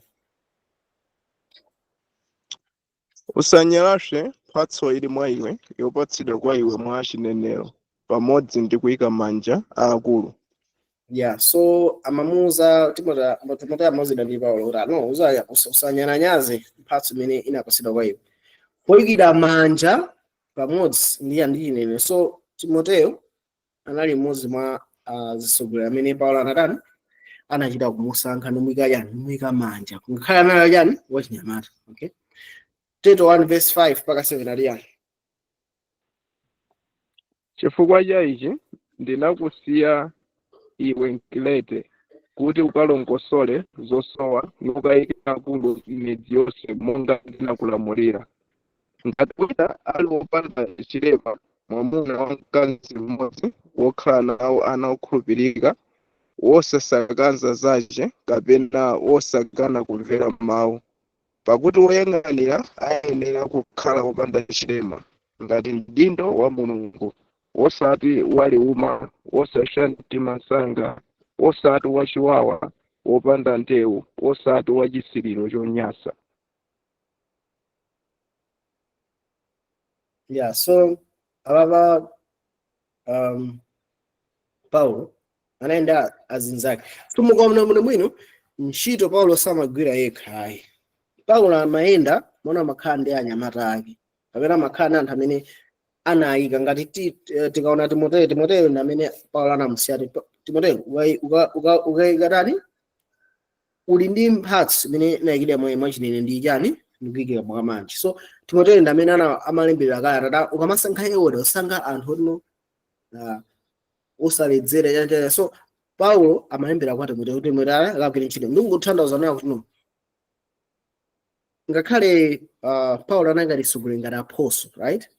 usanyalashe mphatso ili mwa iwe yopatsidwa kwa iwe mwa chinenero pamodzi ndi kuyika manja aakulu so amamuza Timoteyo amuzida ndi Paulo kuti no usanyanyaze mphatso imene inapatsidwa kwa iwe kuyikira manja pamodzi ndi chinenero so Timoteyo anali mmodzi mwa zisogolera amene Paulo anachita kumusankha nomuyika manja ngakhale anali yani wachinyamata okay Tito 1 verse 5 mpaka 7 ali yani chifukwa cha ichi ndinakusiya iwe Mkrete kuti ukalongosole zosowa nukayike akulu m'midzi yonse monga ndinakulamulira. Ngati wina ali wopanda chilema, mwamuna wa mkazi mmodzi wokhala nawo ana okhulupirika, wosasakaza zace kapena wosakana kumvera mawu, pakuti woyang'anira ayenera kukhala wopanda chilema ngati mdindo wa Mulungu, wosati waliuma, wosasha mtima msanga, wosati wachiwawa, wopanda ndewu, wosati wachisiliro chonyasa. Yeah, so ababa Paulo anaenda azinzake tumukaona muno mwino ntchito Paulo samagwira yekha. Paulo amaenda mona makhala ndi anyamata ake kapena makhala ndi anthu amene anayika ngati tikaona Timoteyo amene Paulo anamusiya Timoteyo ukayika tani uli ndi mphatso imene inayikidwa mwachinene ndi chani ndikuyikira mwamanji. So Timoteyo ndi amene amalembera kalata ukamasankha Euodia usankha anthu otino usaledzera chanja. So Paulo amalembera kwa Timoteyo akagwira ntchito ndikuthandiza nayo kuti no ngakhale Paulo anali mtsogoleri ngati apostle, right?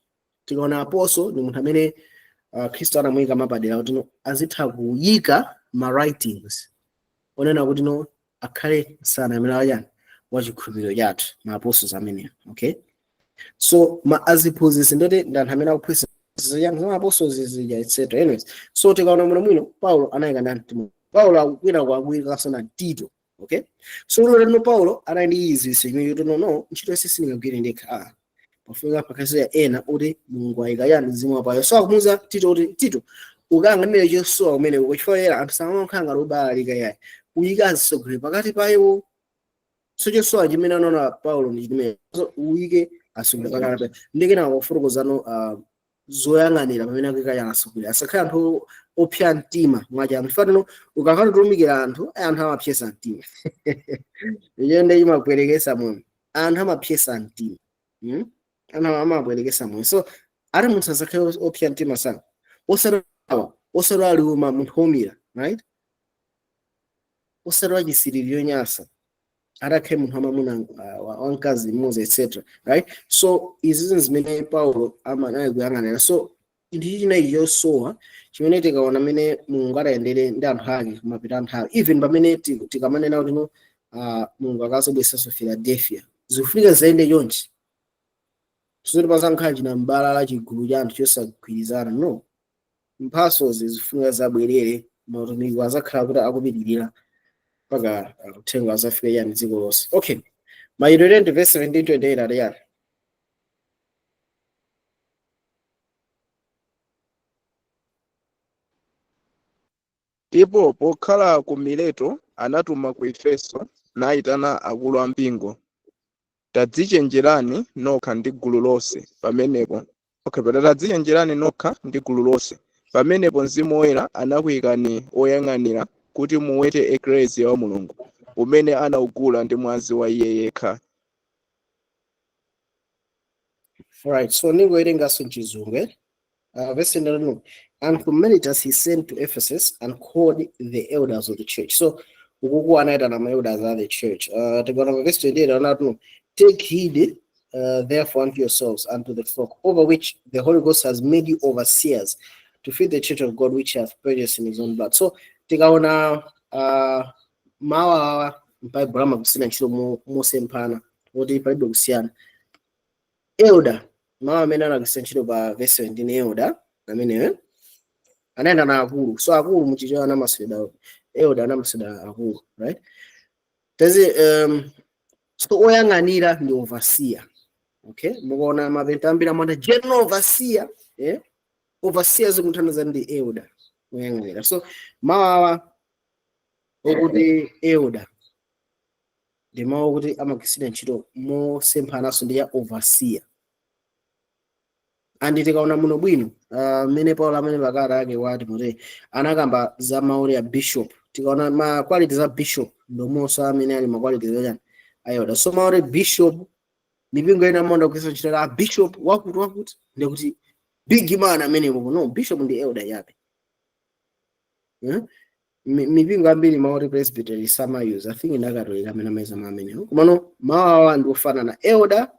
Tikaona apostle ndi munthu amene Khristu anamuyika mapadera kuti no azitha kuyika ma writings onena kuti no akhale sana amene ayani wachikhulupiriro chathu ma apostles amenewa. Okay, so ma aziphunzitsi ndoti ndi anthu amene akuphunzitsa ziyani ma apostles zija etc. Anyways, so tikaona muno mwino Paulo anayika ndani Timoteyo. Paulo akukwira kuagwira kasana Tito. Okay, so lero Paulo anali ndi izi zimene kuti no ntchito yonse singagwire ndekha pafika pakati ya ena kuti Mulungu ayika yani mzimu wapayo. So akumuza Tito kuti Tito ukang'anire chosowa umene ukuchifalera anthu samakhala ngati ubalika yayi uyika asogolera pakati payo. So chosowa chimene anaona Paulo ndi chimene so uyike asogolera pakati payo ndikena kufotokozano zoyang'anira pamene akuyika yani asogolera asakhala anthu opsa mtima mwacha mfano ukakhala kutumikira anthu amapsa mtima iyo ndi imabwerekesa moyo anthu amapsa mtima ana amabwerekesa moyo. So ari munthu azakhala opsa mtima sana osara aliuma munthu omira, right? Osara wachisiriro nyasa arakhe munthu amamuna wankazi mmodzi etc. Right? So izi zimene Paulo amanayi kuyang'anira. So ndi chinayi chosowa chimene tikaona amene Mulungu atayendere ndi anthu ake kumapita nthawi even pamene tikamanena kuti no Mulungu akazobweresanso Philadelphia zikufunika zayende chonchi. Sozoti pasankhala china mbala la chigulu cha anthu chosagwirizana no mphatso zifunika zabwerere mautumiki azakhala kuti akupitirira mpaka uthenga azafika yani dziko lonse. Okay, Mayiro 20 verse 17-28 adayani. Ndipo pokhala ku Mileto anatuma ku Efeso nayitana akulu ampingo, tadzichenjerani nokha ndi gulu lonse pamenepo. Tadzichenjerani nokha ndi gulu lonse pamenepo Mzimu Woyera anakuyikani oyang'anira kuti muwete eklesia wa Mulungu umene anaugula ndi mwazi wa Iye yekha. Alright, so ningowerengaso m'Chizungu. Verse 9. And from Miletus he sent to Ephesus and called the elders of the church. So ukuku anaitana ma elders of the church. Tikona verse 28 anatu take heed therefore unto yourselves and to the flock over which the Holy Ghost has made you overseers to feed the church of God which hath purchased in his own blood. So tikaona mawa Bible amakusina ntchito mosempana kuti palibe kusiyana. Elder mawa amene anakusina ntchito pa verse 17 elder amene anaenda na akulu. So akulu muchicho anamaseda elder anamaseda akulu, right? Tazi so oyang'anira ndi overseer. Okay, mukuona mapenta ambira mwana general overseer, overseers kumuthandiza ndi elder oyang'anira. So mawa okuti elder ndi mawa okuti amakusina ntchito mosemphananso ndi ya overseer. And tikaona muno bwino mene Paulo amene pakati ake wati kuti anakamba za mawu ya bishop. Tikaona ma qualities za bishop ndomonso amene ali ma qualities oyani ayoda. So mawu bishop mipingo ina monda kuisa ntchito bishop wakuti ndikuti big man amene no bishop ndi elder yape. mipingo ambiri maoti presbytery samayuza, I think ndakatolika amene amaiza amenewo, komano mawu awa ndi ofanana, elder,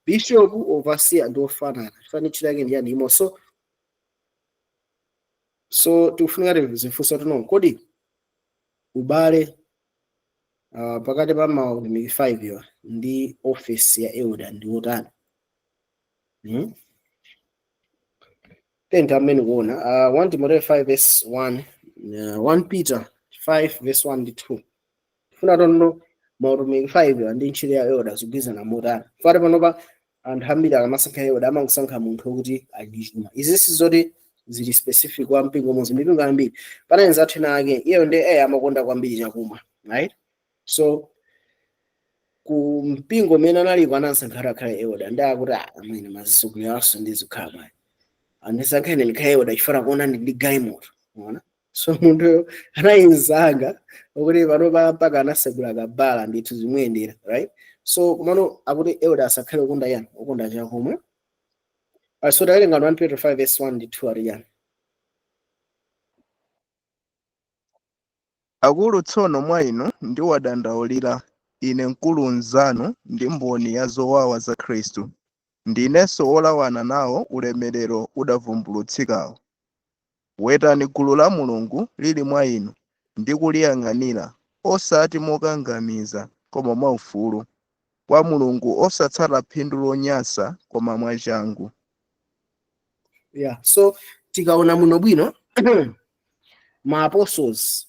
bishop, overseer ndi ofanana, chifani ntchito yake ndi yani imo. So tikufunika tizifunsa tuno kodi ubale pakati pa mautumiki 5 yo ndi office ya elder ndi otani? Tenta amene kuona 1 Timotheo 5 verse 1, 1 Peter 5 verse 1 ndi 2. Funa tono mautumiki 5 yo ndi ntchito ya elder zigwizana motani. Fare panopa anthu ambiri akamasankha elder amangosankha munthu wokuti ali chuma. Izinso zoti zili specific kwa mpingo umodzi, mipingo ambiri panenza athina ake iyo ndi amakonda kwambiri chakumwa, right? So ku mpingo umene analiko anasankhira khala elder ndi akuti amene mazisukulu aso ndi zikhala andisankhene ndikhale elder chifuna kuona ndi gayi moto, unaona. So munthu anayinzanga ukuthi pano mpaka anasegula kabala ndithu zimuyendera, right? So kumano akuti elder asakhale ukunda yani ukunda chakumwa. So tawerenga 1 Peter 5 verse 1 ndi 2 ari yani. Akulu tsono mwa inu ndi wadandaulira ine mkulu nzanu ndi mboni ya zowawa za Khristu, ndinenso wolawana nawo ulemerero udavumbulutsikawo. Wetani gulu la Mulungu lili mwa inu ndi kuliyang'anira, osati mokangamiza koma mwaufulu, kwa Mulungu osatsata phindu lonyasa koma mwachangu. Yeah, so tikaona muno bwino ma apostles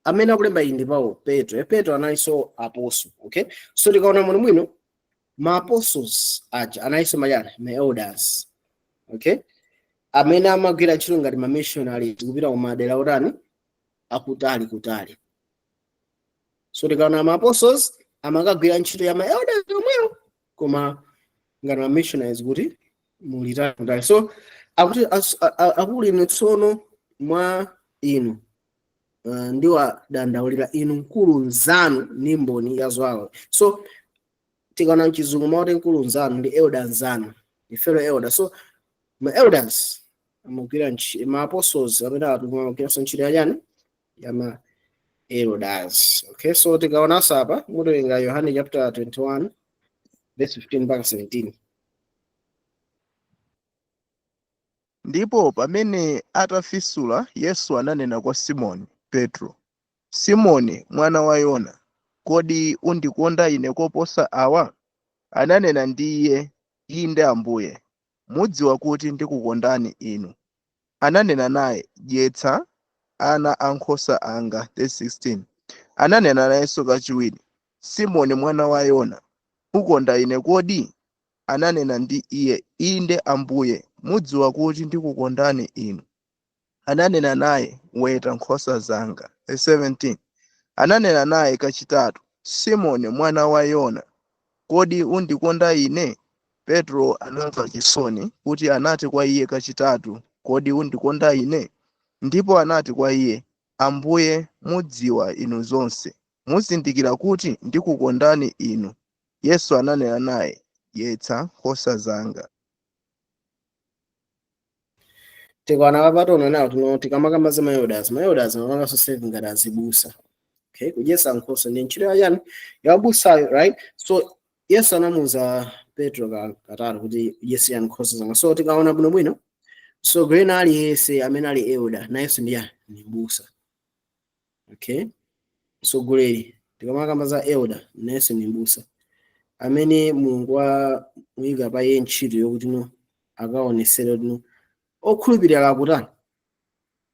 amene akulemba iyi ndi Paulo, Petro analiso apostle, okay? So tikaona muno bwino ma apostles aja analiso mayani ma elders, okay? Amene amagwira ntchito ngati ma missionary kupita ku madera otani akutali. So tikaona ma apostles amakagwira ntchito ya ma elders omwewo koma ngati ma missionaries kuti mulitali. So akuti akuli tsono mwa inu ndi wadandaulira inu mkulu nzanu ndi mboni ya zowawa. So tikaona mchizungu maoti mkulu nzanu ndi elder nzanu, ndi fellow elder. So ma elders amagwira ma apostles amene amagwira ntchito yani ya ma elders, okay? So tikaona sapa mutolenga Yohane chapter 21 verse 15 mpaka 17. Ndipo pamene atafisula, Yesu ananena kwa Simoni Petro, Simoni mwana wa Yona, kodi undikonda ine koposa awa? Ananena ndi iye, inde Ambuye, mudziwa kuti ndikukondani inu. Ananena naye, dyetsa ana ankhosa anga. 16. Ananena nayenso kachiwiri, Simoni mwana wa Yona, ukonda ine kodi? Ananena ndi iye, inde Ambuye, mudziwa kuti ndikukondani inu. Ananena naye, weta nkhosa zanga. 17. Ananena naye kachitatu, Simoni mwana wa Yona, kodi undikonda ine? Petro anamva chisoni kuti anati kwa iye kachitatu, kodi undikonda ine? Ndipo anati kwa iye, Ambuye, mudziwa inu zonse, muzindikira kuti ndikukondani inu. Yesu ananena naye, dyetsa nkhosa zanga. Tikaona papatona nawo tuno tikamakamba za ma elders amapanganso serving ngati azibusa, okay? Kudyetsa nkhosa ndi ntchito yachani ya abusayo, right? So Yesu anamuwuza Petro katatu kuti dyetsa nkhosa zanga. So tikaona bwinobwino, so gwena aliyense amene ali elder nayenso ndi busa, okay? So guleri tikamakamba za elder nayenso ndi busa amene Mulungu amuyika pa iye ntchito yokuti no akaonesere kuti no okhulupirira akutani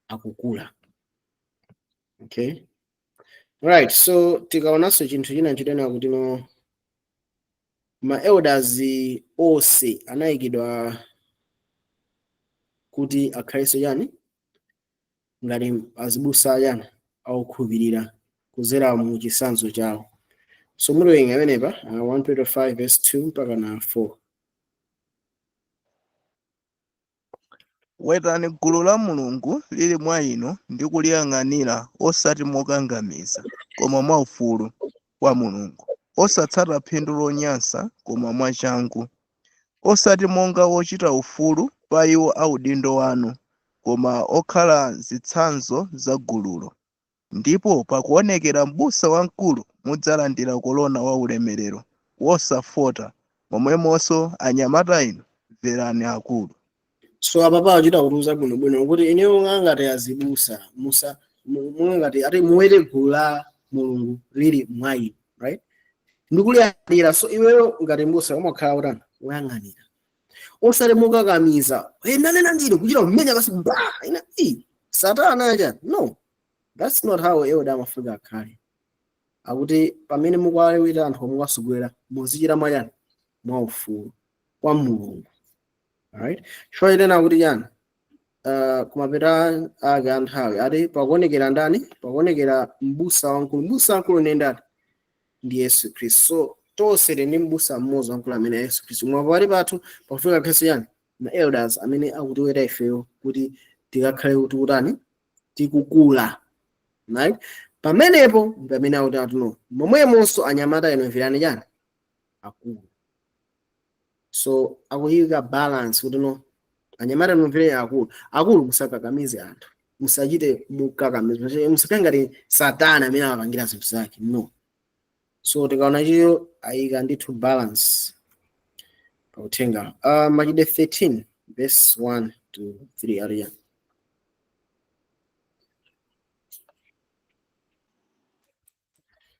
akukula, okay? Right, so tikaonanso chinthu china chitena kuti no ma elders onse anayikidwa kuti akhalenso yani ngati azibusa yani okhulupirira kudzera mu chitsanzo chawo. So mutowenga amenepa 1 Peter 5 verse 2 mpaka na 4. Wetani gulu la Mulungu lili mwa inu ndi kuliyang'anira, osati mokangamiza koma mwaufulu wa Mulungu, osatsata phindu lonyansa koma mwachangu, osati monga wochita ufulu pa iwo audindo wanu, koma okhala zitsanzo za gululo. Ndipo pakuonekera m'busa wamkulu mudzalandira korona wa ulemerero wosafota, momwemonso anyamata inu mverani akulu. So apa achita kutuza bwinobwino kuti ineyo ngati azibusa ngati ati muwere gulu la Mulungu lili mwayi, right? Ndikuliyandira. So iweyo ngati mbusa umakhala utani uyang'anira, osati mukakamiza nanena ndine kuchita mmenya basi ina satana aja. No, that's not how elder amafika akhale. Akuti pamene mukwalewita anthu omwe kwasogolera muzichita mwachani mwaufulu kwa Mulungu. Alright, chifukwa chitena kuti chani kumapita ake anthawi ati pakuonekera ndani, pakuonekera m'busa wamkulu. M'busa wamkulu ndi ndani? Ndi Yesu Khristu. So tonse ndi m'busa mmodzi wamkulu amene Yesu Khristu. Mwapo pali pathu pakufika Khristu yani na elders amene akutiweta ifeyo kuti tikakhale kuti utani tikukula, right? Pamenepo pamene akuti atuno momwemonso anyamata ino mverani chani akulu. So akuyika balance kuti no anyamata mumvere akulu musakakamize anthu, musachite mukakamiza, musakhala ngati satana amene amapangira zinthu zake. No. So tikaona chiyo ayika ndithu balance pauthenga. Machitidwe 13 verse 1 to 3 area.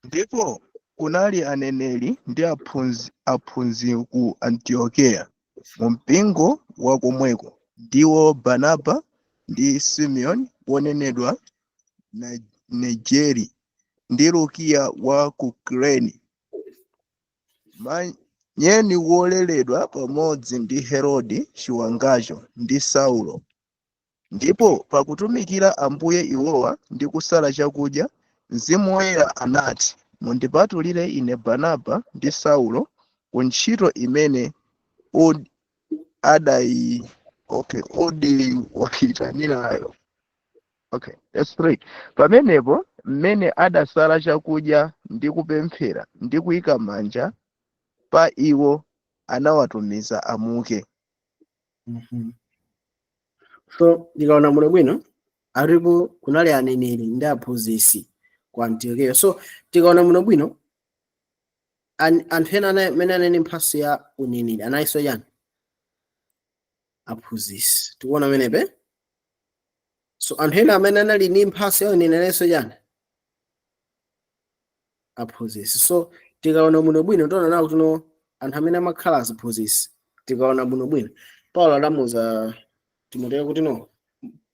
Ndipo kunali aneneri ndi aphunzitsi ku Antiokeya mu mpingo wa komweko, ndiwo Barnaba ndi Simeoni wonenedwa Negeri ndi Lukia wa ku Kurene, manyeni woleredwa pamodzi ndi Herode chiwangacho ndi Saulo. Ndipo pakutumikira Ambuye iwowa ndi kusala chakudya, Mzimu Woyera anati, mundipatulire ine Barnaba ndi Saulo ku ntchito imene wayitanirayo. Okay, that's 3. Pamenepo mmene adasala chakudya ndi kupemphera ndi kuyika manja pa iwo, anawatumiza amuke. So ndikaona muno bwino alipo kunali aneneri ndi aphunzitsi ku Antiokeya. So tikaona muno bwino anthu ena amene anali mphatso ya uneneri analiso yani aphunzitsi. Tikuona amenepe. So anthu ena amene anali ndi mphatso ya uneneri analiso yani aphunzitsi. So tikaona muno bwino tiona nawo kuti anthu amene amakhala aziphunzitsi, tikaona muno bwino Paulo adamuza Timoteyo kuti no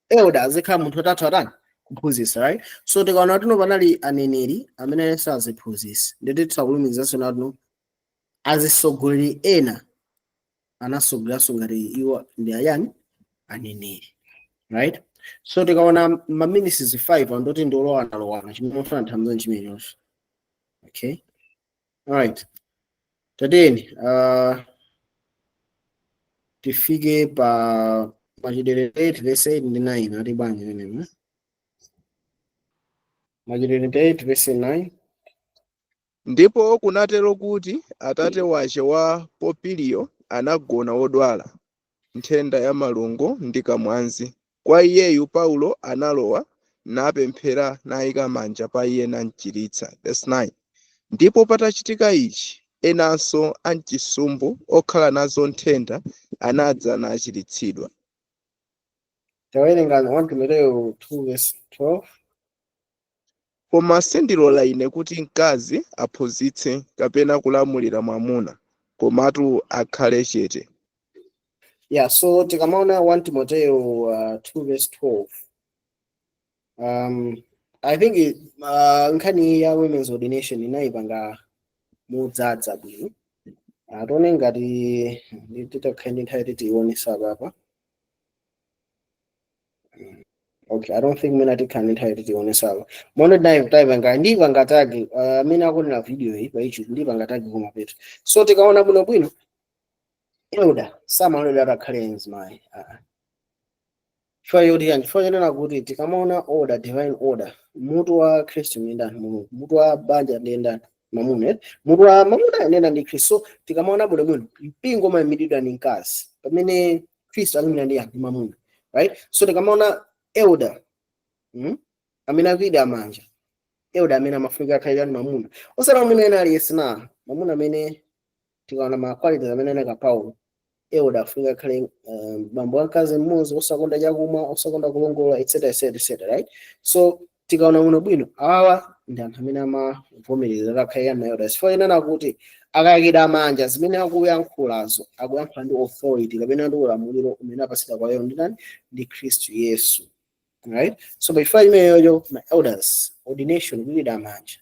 elder azikhala munthu watatu atani kuphunzitsa, right? So tikaona kuti panali aneneri amene saziphunzitsa, ndeti tisakulumikizanso nawo azisogoleri ena anasogoleranso ngati iwo ndi ayani aneneri, right? So tikaona ma ministries 5 andoti ndi olowana chimene mafuna nthamzo chimenecho. Okay, all right, tateni tifike pa Machitidwe 8 verse 8 ndi 9 ati bwanji menene. Machitidwe 8 verse 9. Ndipo kunatero kuti atate wace wa Popiliyo anagona wodwala nthenda ya malungo ndi kamwanzi. Kwa iyeyu Paulo analowa napemphera nayika manja pa iye namchiritsa. Verse 9. Ndipo patachitika ichi, enanso amchisumbu okhala nazo nthenda anadza nachiritsidwa. Tawerenga 1 Timoteyo 2 verse 12. Koma sindilola ine kuti mkazi aphunzitse kapena kulamulira mwamuna, komatu akhale chete. Yeah, so tikamaona 1 Timoteyo 2 verse 12. I think nkhani ya women's ordination inaipanga mudzadza bwino. Atone ngati ndititakhende nthawi tiionesa papa. Okay, I don't think mina tikhande nthawi tiionesa papa. Mono ndaiva ndiva ngatagi mina akunena video hii pa YouTube ndiva ngatagi kumapeto. So tikaona bwino elder samalole atakhale mzimayi. Chifukwa kuti tikamaona order, divine order, mutu wa Kristu ndi ndani Mulungu, mutu wa banja ndi ndani mamuna, mutu wa mamuna ndi ndani Kristu. So tikamaona bwino mpingo umayimiridwa ndi mkazi pamene Kristu alimira ndi mamuna, right? So tikamaona elder amene akuida manja, elder amene amafunika akhale mamuna osati amene ena aliyense na mamuna amene tikaona ma qualities amene anaka Paulo, elder afunika akhale bambo wamkazi mmodzi, osakonda chakumwa, osakonda kulongola, etc, right? So tikaona muno bwino awa ndi anthu amene amavomereza akhale na elders, chifukwa inena kuti akayikida manja zimene akuyankhulazo akuyankhula ndi authority kapena ndi ulamuliro umene apatsidwa kwa iwo ndi Khristu Yesu, right? So before imeneyo ma elders ordination kuyikida manja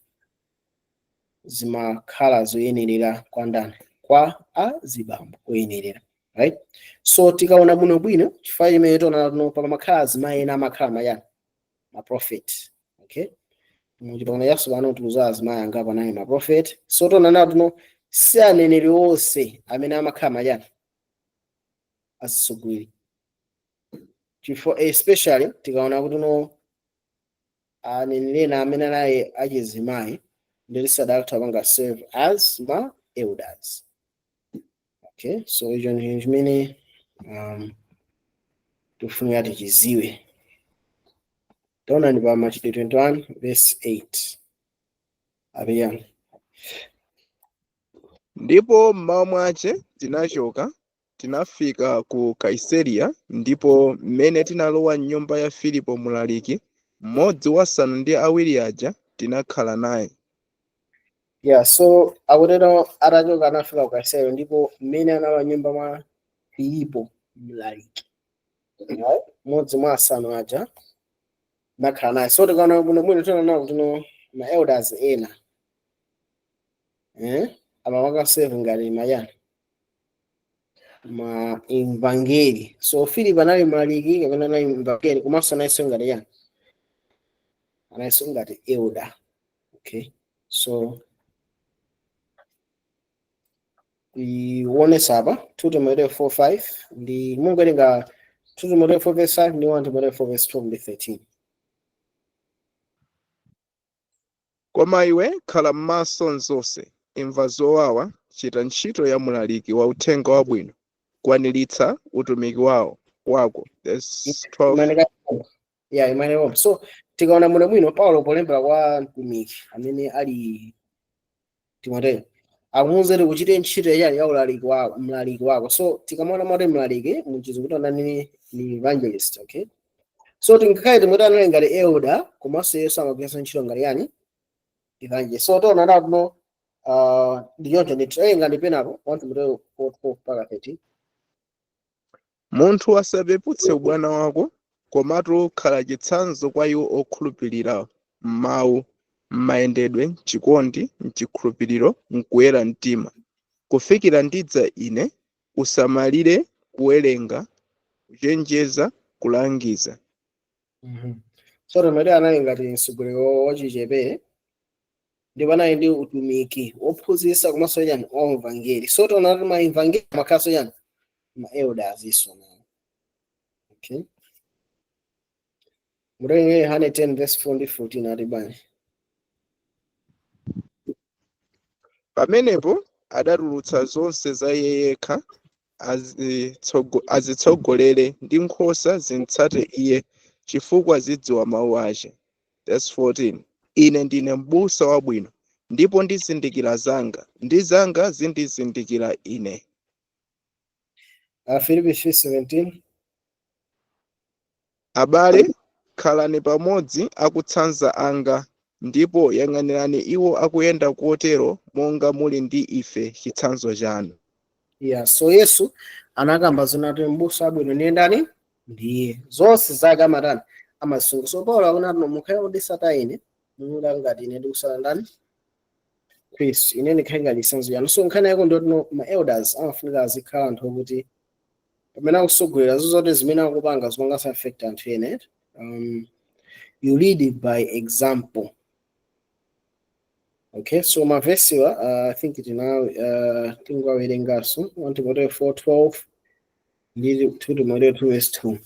zimakhala zoyenerera kwa ndani, kwa azibambo oyenerera, right? So tikaona muno bwino chifukwa imeneyo tona pamakhala azimayi ena amakhala mayani ma prophet, okay? Mujipanga Yesu bano tuza azimayi anga panayi ma prophet. So tona natuno si aneneri onse amene amakhala mayani asogwiri, chifukwa especially tikaona kuti no aneneri amene naye achizimayi ndi sadakta banga serve as ma elders, okay? So ijo ndi chimene tufunika tichiziwe. Taona ni pa Machitidwe 21 verse 8 abiyani. Ndipo mmawa mwache tinachoka tinafika ku Kaisaria, ndipo mmene tinalowa nyumba ya Filipo mlaliki, mmodzi wa asanu ndi awiri aja tinakhala naye. Yeah, so akutero atachoka anafika ku Kaisaria, ndipo mmene analowa nyumba mwa Filipo mlaliki, mmodzi mwa asanu aja nakhala naye. So tikaona kuno mwini tona kuti no ma elders ena amawaka serve ngati mayani ma evangeli. So Philip anali mlaliki kapena anali evangeli komanso anaiso ngati yani anaiso ngati elder, okay? So iwone saba 2 Timotheo 4:5 ndi mungu elinga 2 Timotheo 4:5 ndi 1 Timotheo 4:12 ndi 13. Koma iwe khala m'maso nzonse, imva zowawa, chita ntchito ya mlaliki wa uthenga wabwino, kwaniritsa utumiki wako. That's 12. Yeah, imene. So tikaona muno mwino Paulo polembera kwa mtumiki amene ali Timotheo akuwuzeni kuchita ntchito ya mlaliki wako. So tikamona mwa mlaliki muchizunguto ndani ni evangelist, okay? So tingakhale Timotheo anali ngati elder komanso Yesu amagwiritsa ntchito ngati yani evangelist. So tona ndatuno ndiyote ndi trainga ndipenapo 1 Timotheo 4:13. Munthu asapeputse ubwana wako, komatu khala chitsanzo kwa iwo okhulupirira m'mawu, m'mayendedwe, m'chikondi, m'chikhulupiriro, m'kuyera mtima. Kufikira ndidza ine, usamalire kuwerenga, kuchenjeza, kulangiza. So Timotheo anali ngati mtsogoleri wachichepere ndipo anali ndi utumiki wophunzitsa komanso yani wa evangeli. So tona ma evangeli makhaso yani ma elders iso na, okay? Murenge Yohane 10 verse 14 atibani. Pamenepo adatulutsa zonse za iye yekha, azitsogolere ndi nkhosa zimtsate iye, chifukwa zidziwa mawu ace. That's 14. Ine ndine m'busa wabwino, ndipo ndizindikira zanga, ndi zanga zindizindikira ine. Filipi 3:17. Abale, khalani pamodzi akutsanza anga, ndipo yang'anirani iwo akuyenda kotero monga muli ndi ife chitsanzo chanu. Yeah, so Yesu anakamba zonati m'busa wabwino ndi ndani ndiye zonse zake amatani amasunga. So Paulo akunati mukhale oditsata ine munga ngati ine ndikusala ndani Khristu, ine ndikhale ngati chitsanzo chanu. So nkhani yako ndoti ma elders amafunika azikhala anthu okuti pamene akusogolera zozote zimene akupanga zimanga affect anthu ene. You lead by example, okay? So my verse I think it now tingawerengaso 1 Timotheo 4:12 ndi 2 Timotheo 2:2.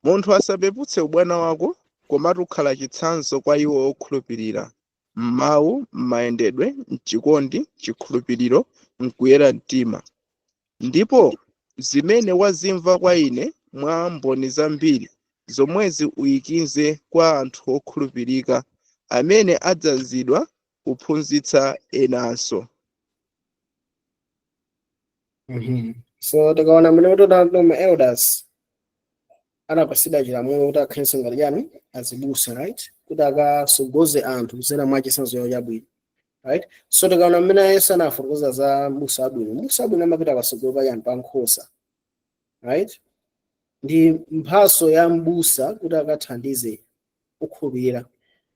Munthu asapeputse ubwana wako, komatu khala chitsanzo kwa iwo okhulupirira m'mawu, m'mayendedwe, m'chikondi, chikhulupiriro, m'kuyera mtima. Ndipo zimene wazimva kwa ine mwa mboni zambiri zomwezi uyikize kwa anthu okhulupirika amene adzazidwa kuphunzitsa enanso. So tikaona mene kuti ma elders anapasidwa chilamulo kuti akhalenso ngati chani azibusa, right, kuti akasogoze anthu kudzera mwa chitsanzo chawo chabwino, right. So tikaona mmene Yesu anafotokoza za m'busa wabwino amapita patsogolo pa chani pa nkhosa, right. Ndi mphatso ya m'busa kuti akathandize okhulupirira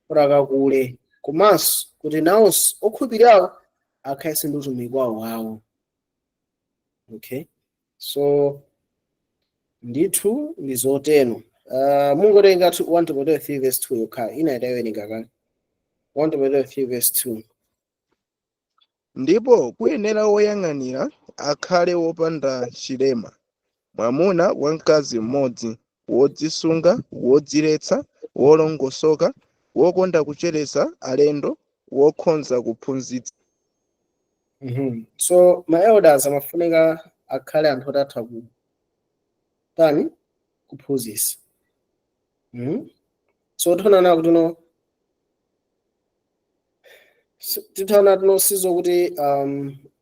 kuti akakule, komanso kuti nawonso okhulupirirawo akhalenso ndi utumiki wawo. Okay, so ndithu ndi zotero. Mungotenga 1 Timotheo 3 verse 2 yokha ina itawerenga kale. 1 Timotheo 3 verse 2. Ndipo kuyenera woyang'anira akhale wopanda chilema, mwamuna wamkazi mmodzi, wodzisunga, wodziretsa, wolongosoka, wokonda kucheretsa alendo, wokhonza kuphunzitsa. So ma elders amafunika akhale anthu otatha kuphunzitsa. So tinaona kuti titaona sizokuti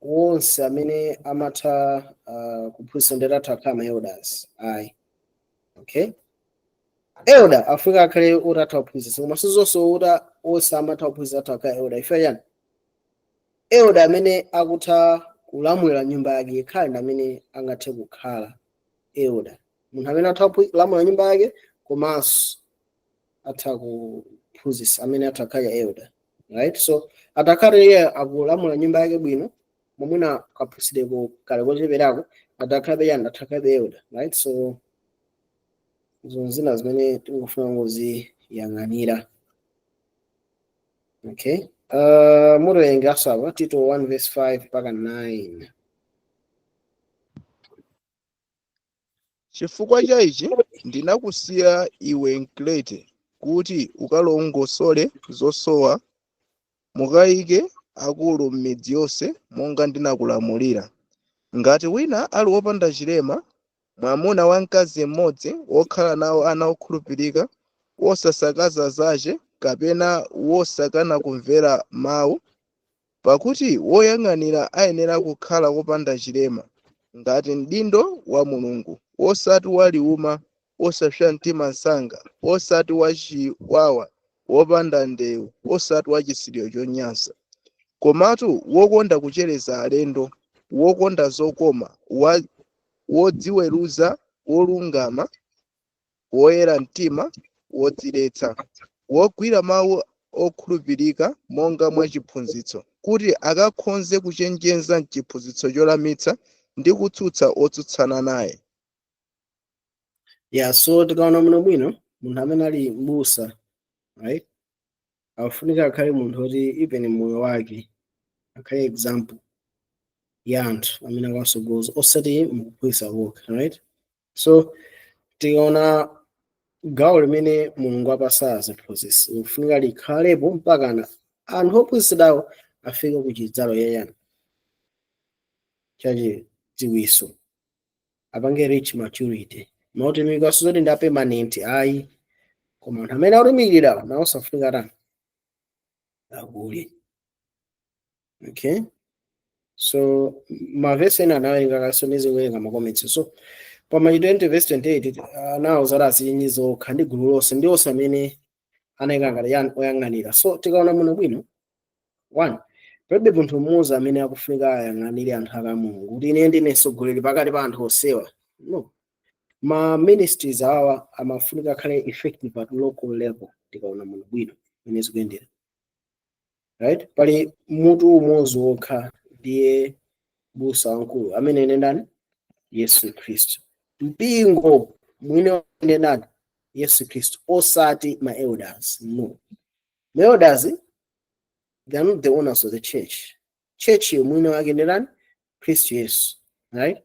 wonse amene amatha kuphunzitsa ndi atatha kukhala ma elders. Ayi. Okay, elder afunika akhale otatha kuphunzitsa, koma sizonso kuti onse amatha kuphunzitsa atatha kukhala elder. Ife yani elder amene akutha kulamulira nyumba yake yekhale ndi amene angathe kukhala elder. Munthu amene atha kulamulira nyumba yake komanso atha kuphunzitsa amene atha kukhala elder, right. So atakhale iye akulamulira nyumba yake bwino, mwamuna kaphunzitsidweko kale kocheperako, atakhale yani atha elder, right. So zina zimene tikufuna ngoziyang'anira. Okay, mutoyenga saba Tito 1 verse 5 mpaka 9. Chifukwa cha ichi ndinakusiya iwe Mkrete kuti ukalongosole zosowa, mukayike akulu m'midzi yonse monga ndinakulamulira. Ngati wina ali wopanda chilema, mwamuna wamkazi mmodzi wokhala nawo ana okhulupirika, wosasakaza zace kapena wosakana kumvera mawu, pakuti woyang'anira ayenera kukhala wopanda chilema ngati mdindo wa Mulungu, osati waliuma, osapsa mtima msanga, osati wachiwawa, wopanda ndewu, osati wachisiriro chonyansa, komatu wokonda kucheretsa alendo, wokonda zokoma, wodziweruza, wolungama, woyera mtima, wodziretsa, wogwira mawu okhulupirika monga mwa chiphunzitso, kuti akakhonze kuchenjeza m'chiphunzitso cholamitsa ndi kutsutsa otsutsana naye. Yeah, so tikaona muno bwino munthu amene ali m'busa, right, afunika akhale munthu oti even moyo wake akhale example ya anthu amene akwasogoza osati mukuphunzitsa kokha, right. So tikaona gawo limene Mulungu apasa ziphunzitsi ufunika likhalepo mpakana anthu ophunzitsidwawo afike ku chidzalo chachidziwitso, apange reach maturity. Mautumiki asizoti ndi permanent ayi, koma anthu amene akutumikirawo nawo safunika akule. Okay, so mavesi ena anawerenga kasonizi kuwerenga makometsi. So pa machitidwe 20 verse 28 nawo zati azinyi zokha ndi gulu lonse ndi onse amene anayika ngati oyang'anira. So tikaona muno bwino 1 palibe munthu mmodzi amene akufunika ayang'anire anthu a Mulungu kuti ine ndine mtsogoleri pakati pa anthu onsewa. No, ma ministries awa amafunika akhale effective at local level. Tikaona muno bwino imene zikuyendera, right. Pali mutu umodzi wokha ndiye busa wankulu amene ine ndani? Yesu Khristu. Mpingo mwini ine ndani? Yesu Khristu, osati ma elders. No, ma elders they are not the owners of the church. Church mwini wake ndi ndani? Khristu Yesu, right.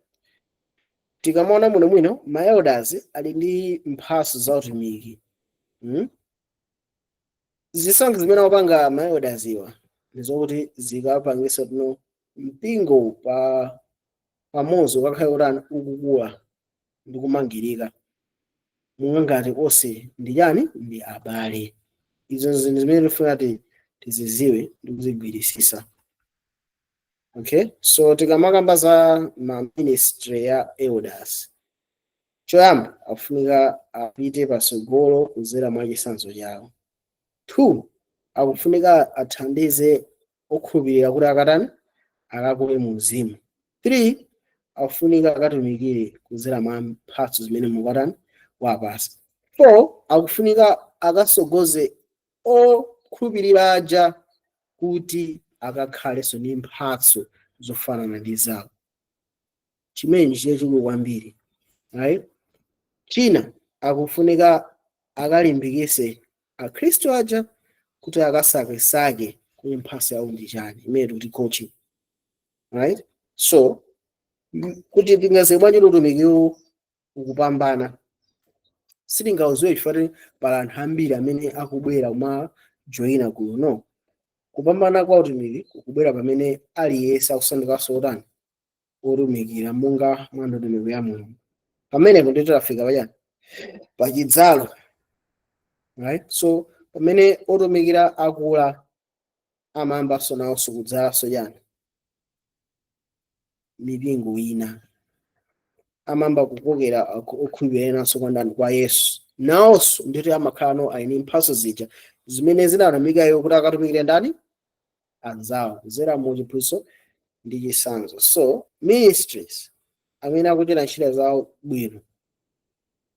Tikamona muno mwino ma elders ali ndi mphatso za utumiki. Zisankho zimene wapanga ma elders iwa ndizokuti zikapangisa mpingo pa pamodzi ukakhale utani ukukula ndi kumangirika monga ngati onse ndi chani ndi abale. Izo zinthu zimene tifuna tiziziwe ndi kuzigwirisisa. Okay, so tikamakamba za ma ministry ya elders, choyamba akufunika apite patsogolo kudzera mwa chitsanzo chawo. 2, akufunika athandize okhulupirira kuti akatani akakule mu mzimu. 3, akufunika akatumikire kudzera mwa mphatso zimene mukatani wapasa. 4, akufunika akasogoze okhulupirira aja kuti akakhalenso ndi mphatso zofanana ndi zawo. Chimene ndiye chikulu kwambiri, right? China akufunika akalimbikitse akhristu aja kuti akasakesake kuti mphatso yawo ndi chani, imene kuti coaching, right? So kuti tingaze bwanji utumiki ukupambana, sitingauziwe chifukwa pala anthu ambiri amene akubwera kuma joina gulu. No, kupambana kwa utumiki kukubwera pamene aliyense akusandukanso utani otumikira monga mwa ndondomeko ya Mulungu. Pamenepo ndi tafika pachani pachidzalo, right? So pamene otumikira akula amayambanso nawonso kudzalanso chani mipingo ina, amayamba kukokera okhulupirira nanso kwa Yesu, nawonso nditi amakhalano aini mphatso zija zimene zinatumikayo kuti akatumikire ndani anzawo kudzera mu chiphunzitso ndi chitsanzo. So ministries amene akuchita ntchito zawo bwino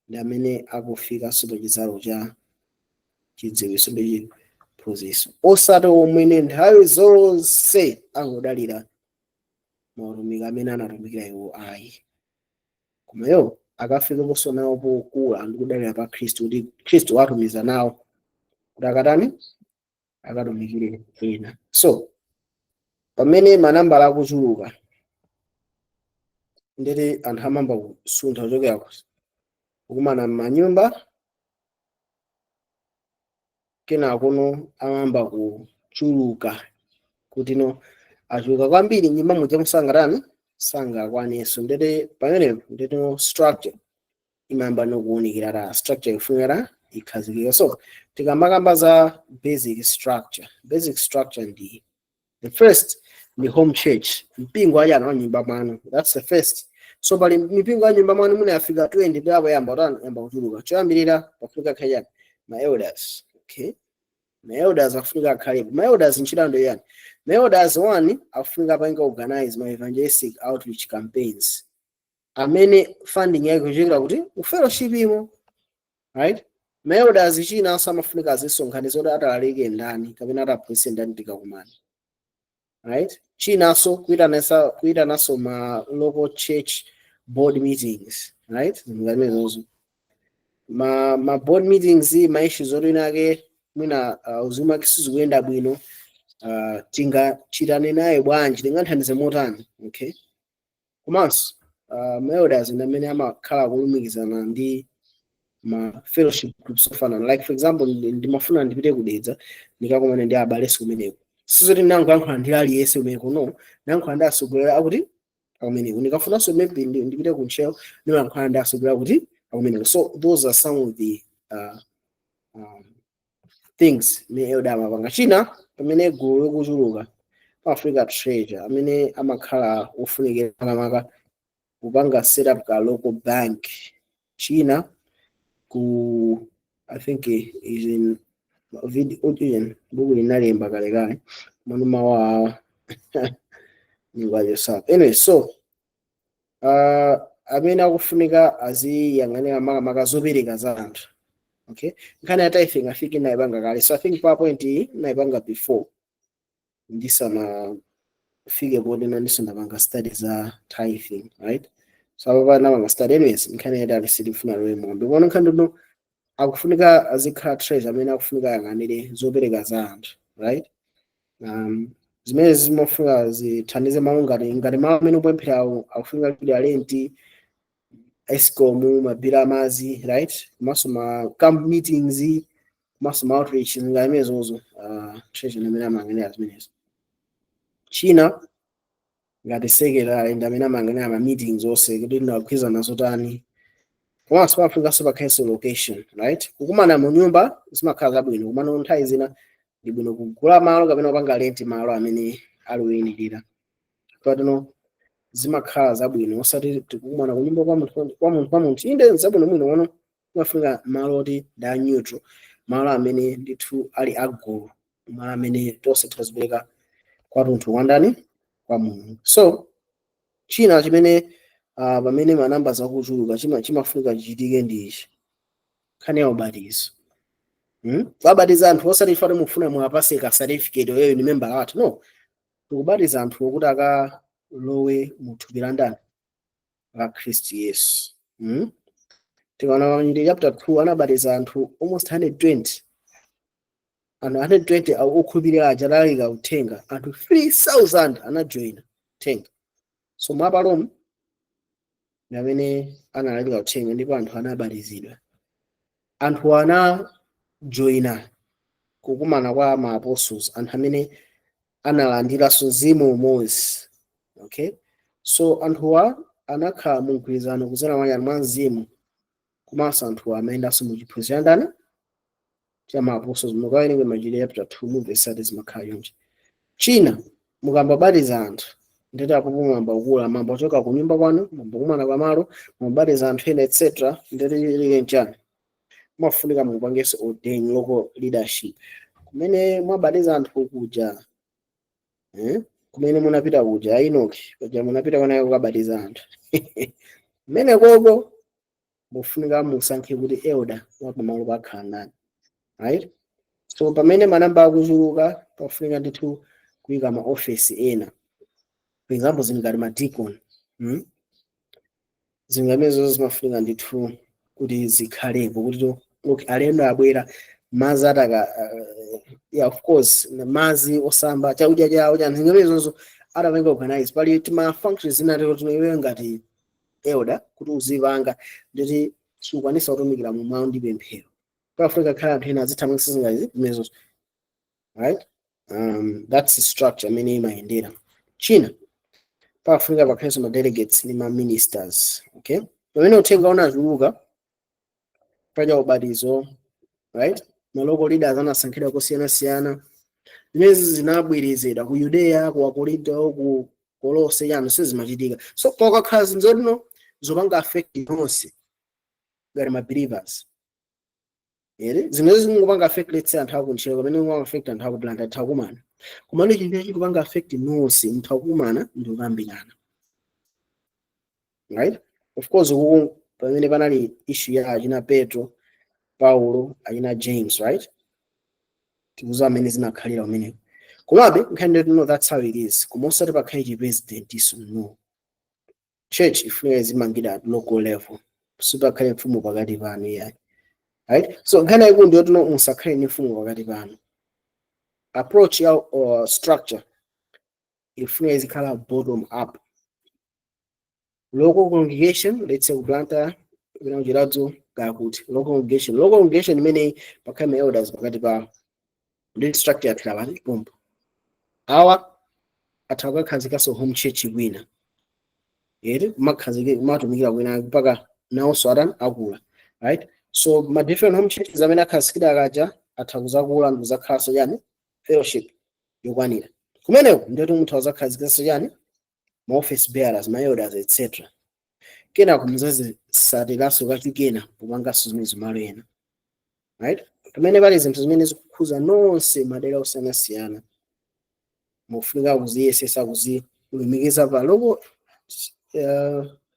ndi amene akufikanso pa chidzalo cha chidziwitso ndi chiphunzitso, osati omwe nthawi zonse angodalira mautumiki amene anatumikira iwo ayi, komayo akafikeponso nawo pokula ndi kudalira pa Khristu kuti Khristu watumiza nawo kuti akatani akatumikire ena. So pamene manambala akuchuluka nditi anthu amamba kusuntha kuchokera kukumana m'manyumba, kenakono amamba kuchuluka kuti no achuluka kwambiri nyumba muja musangatani sangakwaneso, nditi pamenepo nditi no structure imayamba nokuwunikira structure ifunira ikhazikika. So tikamakamba za basic structure ndi the first ni home church, mpingo ajana wa nyumba mwanu, that's the first. So pali mipingo ya nyumba mwanu mune afika 20 ndipo yamba kuchuluka. Choyambirira pafunika khaya ma elders. Okay, ma elders afunika khalibu. Ma elders nchilando yani, ma elders one afunika panga organize ma evangelistic outreach campaigns amene funding yake kuchikira kuti ufellowship imo, right? Ma elders china samafunika zisonkhanizo kuti atalike ndani kapena ataphunzitse ndani tikakumana, right? Chinaso kuita naso ma local church board meetings, right? Ngamezozo ma board meetings ma issues orinake mwina uzima kisuzu kuenda bwino, tinga chitane naye bwanji tingathandize motani. Okay, komanso ma elders ndamene amakhala kulumikizana ndi ma fellowship groups ofanana, like for example ndimafuna ndipite kudedza ndikakomane ndi abale kumeneko, sizoti nangu yankho ndi aliyense umeko, no, nangu ndasogolera akuti akumeneko, ndikafunanso maybe ndipite ku Ncheo nangu ndasogolera kuti akumeneko. So those are some of the things me elder amapanga. China pamene gulu lokuchuluka pa Africa Treasure amene amakhala ofunikira maka kupanga set up ka local bank. China ku I think is in video buku linalemba kalekale manuma wa ngwaje sa. Anyway, so amene akufunika aziyang'anira maka zopereka za anthu. Okay, nkhani ya tithing afike naipanga kale. So I think PowerPoint naipanga before ndisana fike bodi na ndisana panga studies za tithing, right? So ababa na study anyways nkhani ya dali silifuna lwe mombe bona nkhani no akufunika azikhala treasure amene akufunika yang'anire zopereka za anthu, right? Zimene zimafunika zithandize malo ngati malo amene upemphera akufunika kuti alenti Escom, mabira amazi, right? Komanso ma camp meetings, komanso ma outreach ngamezozo treasure amene amang'anira zimenezo. China ngati sekretary ndi amene amangana ma meetings onse kuti ndakwiza nazo tani. Komanso pa Africa sipakhalenso location, right? Kukumana mu nyumba zimakhala zabwino, kumano nthawi zina ndi bwino kugula malo kapena kupanga rent malo amene ali woyinirira. Patino zimakhala zabwino osati tikumana ku nyumba kwa munthu inde zabwino mwino ono Africa malo oti da neutral, malo amene ndithu ali agulu, malo amene tonse tizibereka kwa munthu wandani kwa munthu. So china chimene pamene ma numbers akuchuluka chimafunika chichitike ndi ichi, nkhani ya ubatizo. Wabatiza anthu osati fane mufuna mwapase ka certificate wewe ni member wathu, no. Tikubatiza anthu okuti akalowe mu thupi la ndani la Kristu Yesu. Tikaona pa chapter 2 anabatiza anthu almost 120. Anthu 120 akukhulupirira ajalalika uthenga, anthu 3000 anajoina uthenga. So mwapalomu ndi amene analalika uthenga ndipo anthu anabatizidwa. Anthu anajoina kukumana kwa ma apostles, anthu amene analandiranso mzimu umodzi. Okay, so anthuwa anakhala mu mgwirizano kudzera mwa mzimu, komanso anthuwa amayendanso mu chiphunzitso ndani cha ma apostles. Mukawerenge Machitidwe chapter 2 mu verse 30 zimakhala yonse. China mukambabatiza anthu ndeti apo mwamba ukula mambo choka ku nyumba kwanu, mambo kumana kwa malo, mubatiza anthu ena etc. ndeti lile njani mafunika mupangenso ordain local leadership. Kumene mwabatiza anthu kuja kumene munapita kuja Enoki kuja munapita kwanayo kukabatiza anthu kumene koko mufunika musankhe kuti elder wa pamalo pakhala nani, right? So pamene manamba akuchuluka pafunika ndithu kuyika ma office ena, for example zingati ma deacon. Zingamezo zimafunika ndithu kuti zikhalepo kuti look alendo abwera mazi ataka yeah, of course mazi osamba chakudya chawo cha zingamezo atavenga organize pali tima functions zinatero tinoiwe ngati elder kuti uzivanga nditi sukwanisa kutumikira mu mawu ndi pemphero. Pa Africa khala anthu ena azithamangisa zingazi mezo, right? That's the structure amene imayendera. China pa Africa pakhalenso ma delegates ni ma ministers. Okay, pamene uthenga unachuluka paja ubatizo, right? Ma local leaders anasankhidwa kusiyana-siyana. Zimezi zinabwerezedwa ku Judea, ku Korinto, ku Kolose yanu sizimachitika. So pakakhala zinzotino zopanga affect nonse ngati ma believers. Zimezi zingopanga affect let's say anthu akuntchito pamene ngopanga affect anthu akupilanda anthu akumana. Kumene chinthu chikupanga affect nonse anthu akumana ndi kukambirana. Right? Of course pamene panali issue ya achina Petro, Paulo, achina James, right? Tikuza amene zinakhalira umeneko. Komabe nkhani know that's how it is. Kumosati pakhaiji president iso no. Church ifuna izimangida at local level. Sipakhale mfumu pakati panu yani. Right? So nkhani iku ndiyo tino musakhale ni mfumu pakati panu. Approach ya structure ifuna izikhala bottom up. Local congregation, let's say Ublanta, Girazo, Gakuti, local congregation imene pakame elders pakati pa the structure ya kilabani bomb. Awa ataka khazika so home church wina. Makhazike matumikira wina mpaka nawo swaran akula, right? So ma different home churches amene akhazikira akaja athakuza kula nduza khaso yani fellowship yokwanira. Kumeneko ndeto muthu azakhazika so yani ma office bearers, ma elders etc. Kena kumzazi sadilaso kachikena kupanga suzumizo malena, right? Pamene pali zinthu zimene zikukhuza nonse madera osiyana-siyana mufunika kuziyesesa kuzilumikisa pa local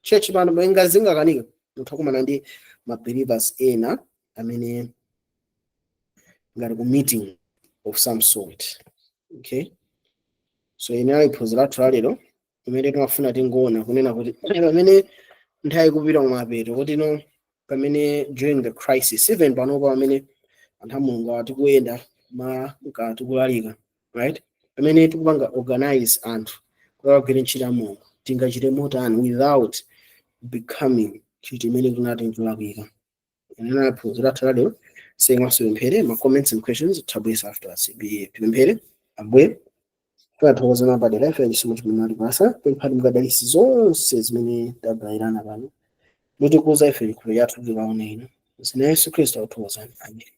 church pano bengazinga kanika muthu akumana ndi ma believers ena amene ngati ku meeting of some sort. Okay, so inali phunziro lathu lalero imene timafuna tingoona kunena kuti pamene nthawi kupita kumapeto kuti no pamene during the crisis even panopa pamene anthu Mulungu atikuyenda mkati kulalika, right? Pamene tikupanga organize anthu kugwira ntchito ya Mulungu tingachite motani without becoming chiti imene kunati nkulakwika. Inena phunziro lathu lalero saying also pemphere ma comments and questions tabwisa after us. Pemphere abwe Twathokoza mapadera ife chisomo chimene mwatipasa pemphani mukadalisi zonse zimene tabayirana pano kuti kuza ife likhulo yathu liwaone ino zina Yesu Kristu akuthokozani. Amen.